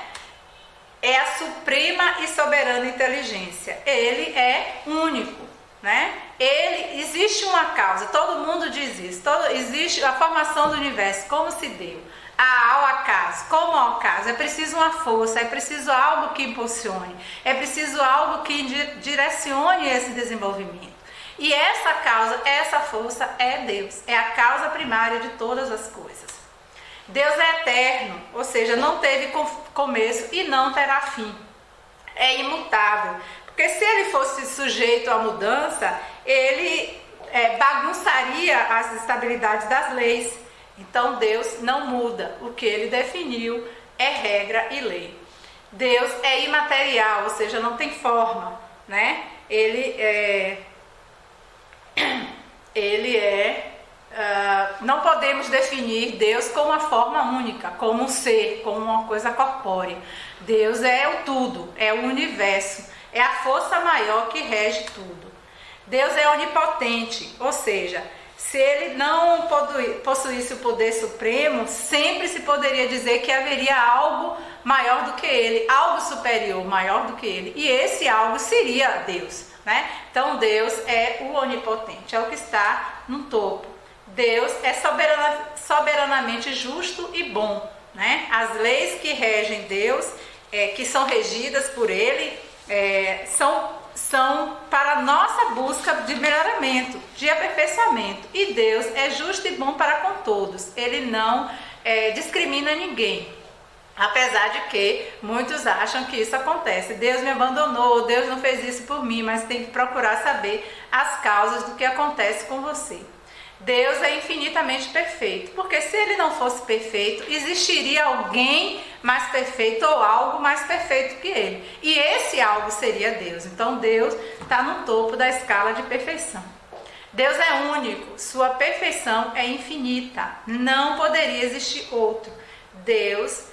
É a suprema e soberana inteligência. Ele é único, né? Existe uma causa, todo mundo diz isso, existe a formação do universo, como se deu, ao acaso, como ao acaso, é preciso uma força, é preciso algo que impulsione, é preciso algo que direcione esse desenvolvimento. E essa causa, essa força é Deus, é a causa primária de todas as coisas. Deus é eterno, ou seja, não teve começo e não terá fim, é imutável. Porque se ele fosse sujeito à mudança, ele bagunçaria as estabilidades das leis. Então Deus não muda, o que ele definiu é regra e lei. Deus é imaterial, ou seja, não tem forma, né? Não podemos definir Deus como uma forma única, como um ser, como uma coisa corpórea. Deus é o tudo, é o universo. É a força maior que rege tudo. Deus é onipotente, ou seja, se ele não possuísse o poder supremo, sempre se poderia dizer que haveria algo maior do que ele, algo superior, maior do que ele. E esse algo seria Deus, né? Então Deus é o onipotente, é o que está no topo. Deus é soberanamente justo e bom, né? As leis que regem Deus, que são regidas por ele, são para a nossa busca de melhoramento, de aperfeiçoamento. E Deus é justo e bom para com todos. Ele não discrimina ninguém. Apesar de que muitos acham que isso acontece. Deus me abandonou, Deus não fez isso por mim, mas tem que procurar saber as causas do que acontece com você. Deus é infinitamente perfeito, porque se ele não fosse perfeito, existiria alguém mais perfeito ou algo mais perfeito que ele. E esse algo seria Deus. Então Deus está no topo da escala de perfeição. Deus é único, sua perfeição é infinita, não poderia existir outro. Deus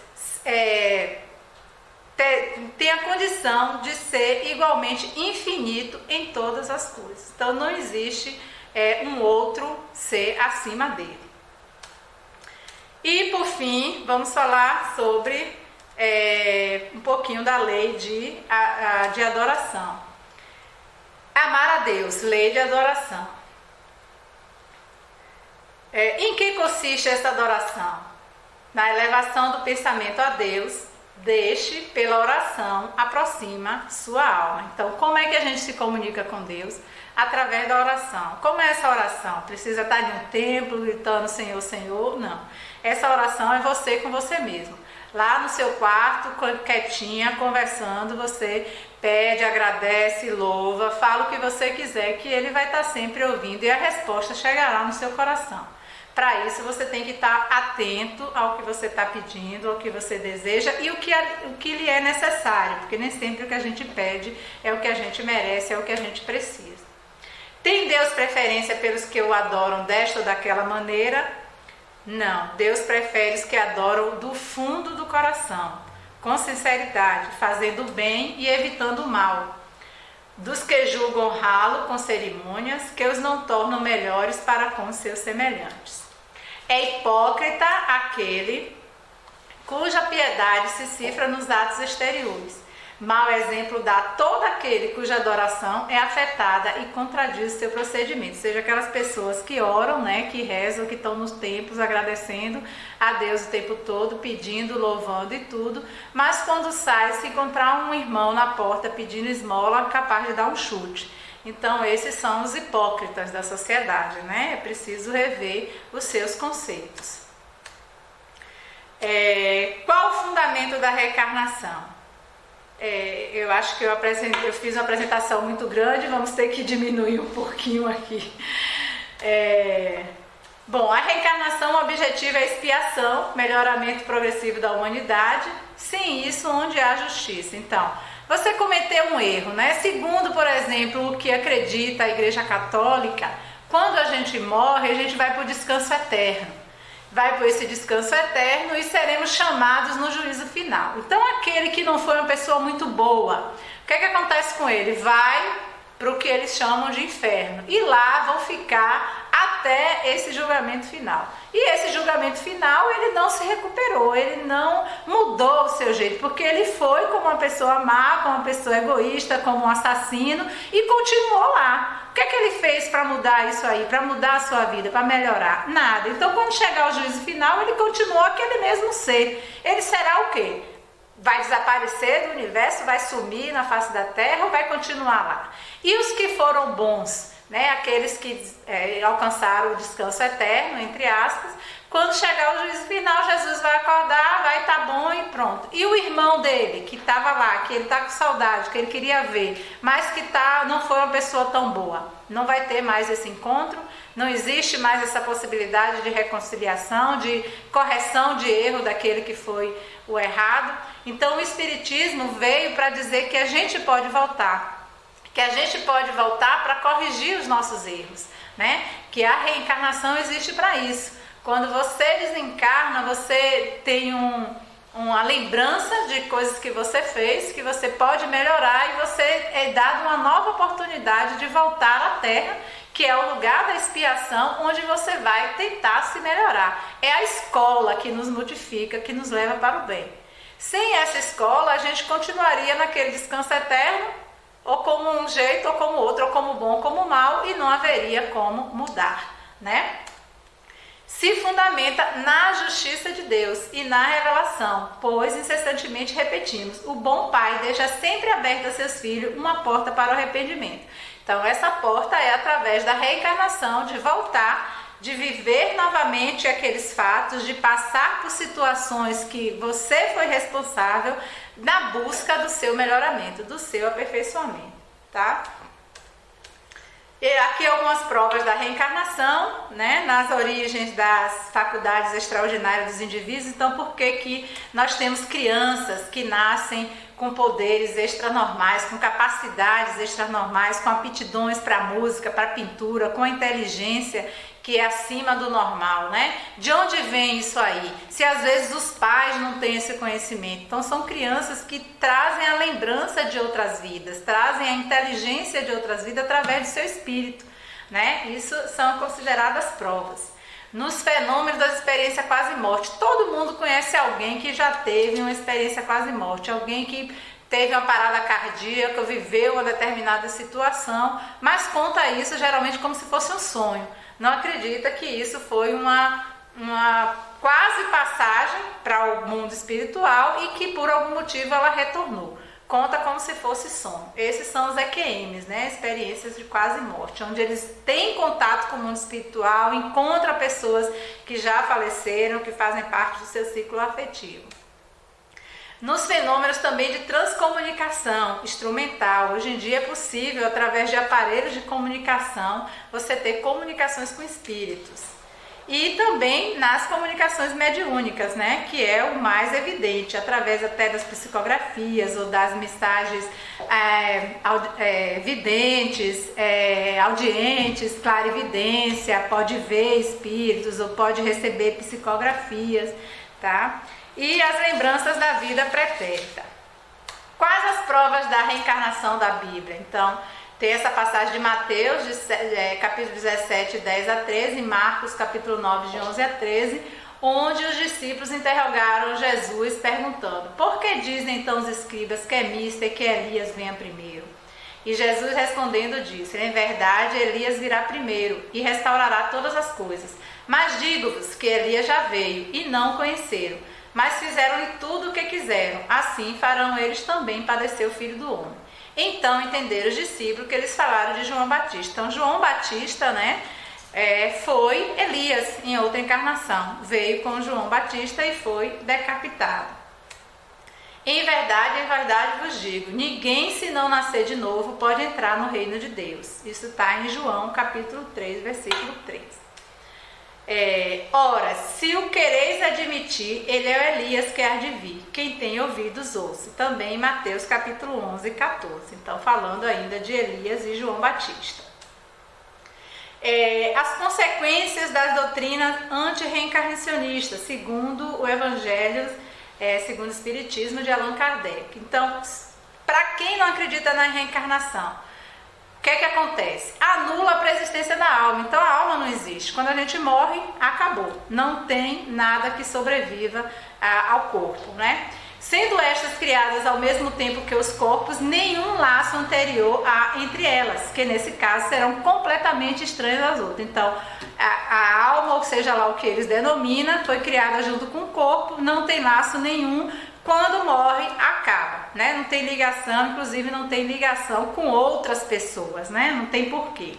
tem a condição de ser igualmente infinito em todas as coisas. Então não existe um outro ser acima dele. E por fim, vamos falar sobre um pouquinho da lei de adoração. Amar a Deus, lei de adoração. Em que consiste essa adoração? Na elevação do pensamento a Deus, deixe pela oração, aproxima sua alma. Então, como é que a gente se comunica com Deus? Através da oração. Como é essa oração? Precisa estar em um templo gritando Senhor, Senhor? Não. Essa oração é você com você mesmo. Lá no seu quarto, quietinha, conversando, você pede, agradece, louva, fala o que você quiser, que Ele vai estar sempre ouvindo e a resposta chegará no seu coração. Para isso, você tem que estar atento ao que você está pedindo, ao que você deseja e o que lhe é necessário, porque nem sempre o que a gente pede é o que a gente merece, é o que a gente precisa. Tem Deus preferência pelos que o adoram desta ou daquela maneira? Não, Deus prefere os que adoram do fundo do coração, com sinceridade, fazendo o bem e evitando o mal. Dos que julgam honrá-lo com cerimônias, que os não tornam melhores para com seus semelhantes. É hipócrita aquele cuja piedade se cifra nos atos exteriores. Mau exemplo dá todo aquele cuja adoração é afetada e contradiz o seu procedimento. Ou seja, aquelas pessoas que oram, né, que rezam, que estão nos templos agradecendo a Deus o tempo todo, pedindo, louvando e tudo, mas quando sai, se encontrar um irmão na porta pedindo esmola, capaz de dar um chute. Então, esses são os hipócritas da sociedade, né? É preciso rever os seus conceitos. Qual o fundamento da reencarnação? Eu acho que eu fiz uma apresentação muito grande, vamos ter que diminuir um pouquinho aqui. Bom, a reencarnação, o objetivo é a expiação, melhoramento progressivo da humanidade. Sim, isso onde há justiça. Então, você cometeu um erro, né? Segundo, por exemplo, o que acredita a Igreja Católica, quando a gente morre, a gente vai para o descanso eterno. Vai por esse descanso eterno e seremos chamados no juízo final. Então, aquele que não foi uma pessoa muito boa, o que acontece com ele? Vai para o que eles chamam de inferno. E lá vão ficar até esse julgamento final. E esse julgamento final, ele não se recuperou, ele não mudou o seu jeito, porque ele foi como uma pessoa má, como uma pessoa egoísta, como um assassino e continuou lá. O que ele fez para mudar isso aí, para mudar a sua vida, para melhorar? Nada. Então, quando chegar ao juízo final, ele continua aquele mesmo ser. Ele será o quê? Vai desaparecer do universo, vai sumir na face da terra ou vai continuar lá? E os que foram bons, né? Aqueles que alcançaram o descanso eterno, entre aspas, quando chegar o juízo final, Jesus vai acordar, vai estar bom e pronto. E o irmão dele, que estava lá, que ele está com saudade, que ele queria ver, mas que não foi uma pessoa tão boa, não vai ter mais esse encontro, não existe mais essa possibilidade de reconciliação, de correção de erro daquele que foi o errado. Então o Espiritismo veio para dizer que a gente pode voltar, para corrigir os nossos erros, né? Que a reencarnação existe para isso. Quando você desencarna, você tem uma lembrança de coisas que você fez, que você pode melhorar, e você é dado uma nova oportunidade de voltar à Terra, que é o lugar da expiação, onde você vai tentar se melhorar. É a escola que nos modifica, que nos leva para o bem. Sem essa escola, a gente continuaria naquele descanso eterno, ou como um jeito, ou como outro, ou como bom, ou como mal, e não haveria como mudar, né? Se fundamenta na justiça de Deus e na revelação, pois incessantemente repetimos, o bom pai deixa sempre aberta a seus filhos uma porta para o arrependimento. Então essa porta é através da reencarnação, de voltar, de viver novamente aqueles fatos, de passar por situações que você foi responsável na busca do seu melhoramento, do seu aperfeiçoamento, tá? E aqui algumas provas da reencarnação, né, nas origens das faculdades extraordinárias dos indivíduos. Então, por que nós temos crianças que nascem com poderes extranormais, com capacidades extranormais, com aptidões para música, para pintura, com a inteligência que é acima do normal, né? De onde vem isso aí? Se às vezes os pais não têm esse conhecimento. Então são crianças que trazem a lembrança de outras vidas, trazem a inteligência de outras vidas através do seu espírito, né? Isso são consideradas provas. Nos fenômenos da experiência quase morte, todo mundo conhece alguém que já teve uma experiência quase morte, alguém que teve uma parada cardíaca, viveu uma determinada situação, mas conta isso geralmente como se fosse um sonho. Não acredita que isso foi uma quase passagem para o mundo espiritual e que por algum motivo ela retornou. Conta como se fosse sonho. Esses são os EQMs, né? Experiências de quase morte, onde eles têm contato com o mundo espiritual, encontram pessoas que já faleceram, que fazem parte do seu ciclo afetivo. Nos fenômenos também de transcomunicação instrumental, hoje em dia é possível, através de aparelhos de comunicação, você ter comunicações com espíritos. E também nas comunicações mediúnicas, né, que é o mais evidente, através até das psicografias ou das mensagens videntes, audientes, clarividência, pode ver espíritos ou pode receber psicografias, tá? E as lembranças da vida pretérita. Quais as provas da reencarnação da Bíblia? Então, tem essa passagem de Mateus, capítulo 17, 10 a 13, Marcos, capítulo 9, de 11 a 13, onde os discípulos interrogaram Jesus perguntando: por que dizem então os escribas que é misto e que Elias venha primeiro? E Jesus respondendo disse: em verdade, Elias virá primeiro e restaurará todas as coisas. Mas digo-vos que Elias já veio e não o conheceram, mas fizeram-lhe tudo o que quiseram, assim farão eles também padecer o Filho do Homem. Então entenderam os discípulos que eles falaram de João Batista. Então João Batista, né, foi Elias em outra encarnação, veio com João Batista e foi decapitado. Em verdade vos digo, ninguém se não nascer de novo pode entrar no reino de Deus. Isso está em João capítulo 3, versículo 3. Ora, se o quereis admitir, ele é o Elias que há de vir. Quem tem ouvidos ouça. Também em Mateus capítulo 11 e 14. Então falando ainda de Elias e João Batista. As consequências das doutrinas antirreencarnacionistas, segundo o Evangelho, segundo o Espiritismo de Allan Kardec. Então, para quem não acredita na reencarnação, o que acontece? Anula a preexistência da alma. Então a alma não existe. Quando a gente morre, acabou. Não tem nada que sobreviva ao corpo, né? Sendo estas criadas ao mesmo tempo que os corpos, nenhum laço anterior há entre elas, que nesse caso serão completamente estranhas às outras. Então a alma, ou seja lá o que eles denominam, foi criada junto com o corpo, não tem laço nenhum. Quando morre, acaba, né? Não tem ligação, inclusive não tem ligação com outras pessoas, né? Não tem porquê.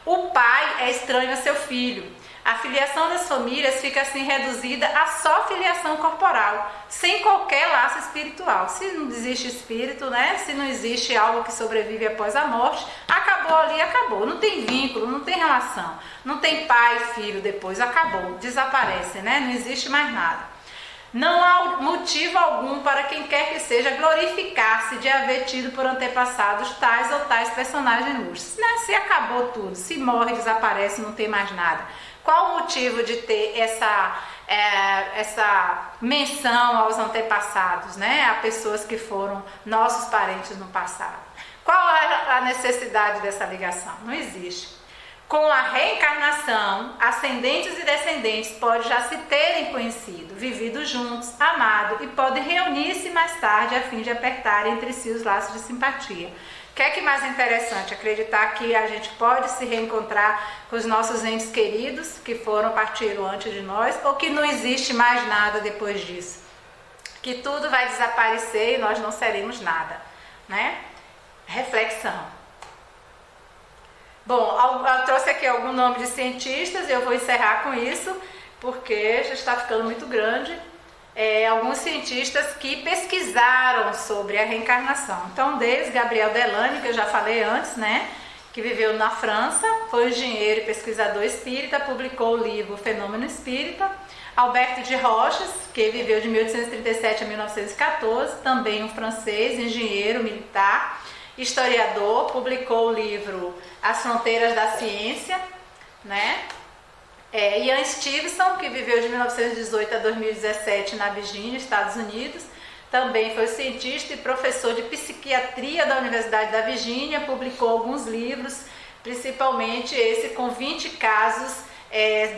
O pai é estranho a seu filho. A filiação das famílias fica assim reduzida a só filiação corporal, sem qualquer laço espiritual. Se não existe espírito, né? Se não existe algo que sobrevive após a morte, acabou ali, acabou. Não tem vínculo, não tem relação. Não tem pai e filho depois, acabou, desaparece, né? Não existe mais nada. Não há motivo algum para quem quer que seja glorificar-se de haver tido por antepassados tais ou tais personagens ilustres. Né? Se acabou tudo, se morre, desaparece, não tem mais nada. Qual o motivo de ter essa menção aos antepassados, né? A pessoas que foram nossos parentes no passado? Qual é a necessidade dessa ligação? Não existe. Com a reencarnação, ascendentes e descendentes podem já se terem conhecido, vivido juntos, amado e podem reunir-se mais tarde a fim de apertar entre si os laços de simpatia. O que é que mais interessante? Acreditar que a gente pode se reencontrar com os nossos entes queridos que partiram antes de nós, ou que não existe mais nada depois disso, que tudo vai desaparecer e nós não seremos nada, né? Reflexão. Bom, eu trouxe aqui algum nome de cientistas e eu vou encerrar com isso, porque já está ficando muito grande. Alguns cientistas que pesquisaram sobre a reencarnação. Então, um deles, Gabriel Delany, que eu já falei antes, né? que viveu na França, foi engenheiro e pesquisador espírita, publicou o livro Fenômeno Espírita. Alberto de Rochas, que viveu de 1837 a 1914, também um francês, engenheiro militar, historiador, publicou o livro As Fronteiras da Ciência, né? Ian Stevenson, que viveu de 1918 a 2017 na Virgínia, Estados Unidos, também foi cientista e professor de psiquiatria da Universidade da Virgínia, publicou alguns livros, principalmente esse com 20 casos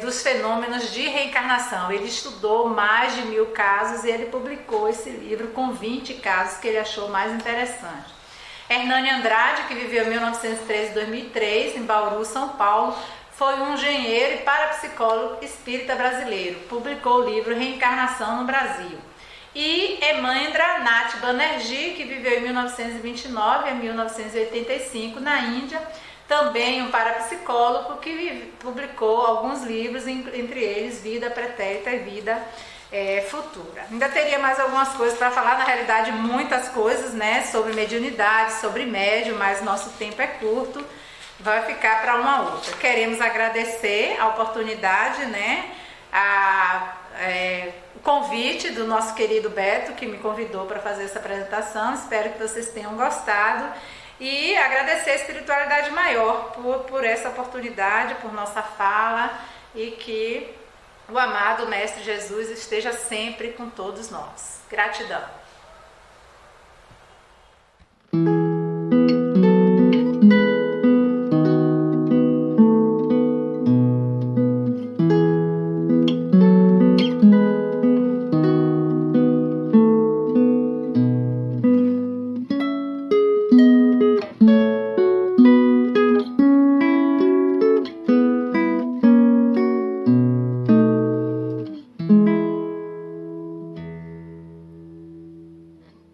dos fenômenos de reencarnação. Ele estudou mais de 1000 casos e ele publicou esse livro com 20 casos que ele achou mais interessante. Hernani Andrade, que viveu em 1913 e 2003 em Bauru, São Paulo, foi um engenheiro e parapsicólogo espírita brasileiro. Publicou o livro Reencarnação no Brasil. E Hemendra Nath Banerjee, que viveu em 1929 a 1985 na Índia, também um parapsicólogo que publicou alguns livros, entre eles Vida Pretérita e Vida Futura. Ainda teria mais algumas coisas para falar, na realidade muitas coisas, né, sobre mediunidade, sobre médium, mas nosso tempo é curto, vai ficar para uma outra. Queremos agradecer a oportunidade, né, o convite do nosso querido Beto, que me convidou para fazer essa apresentação. Espero que vocês tenham gostado e agradecer a espiritualidade maior por essa oportunidade, por nossa fala, e que o amado Mestre Jesus esteja sempre com todos nós. Gratidão.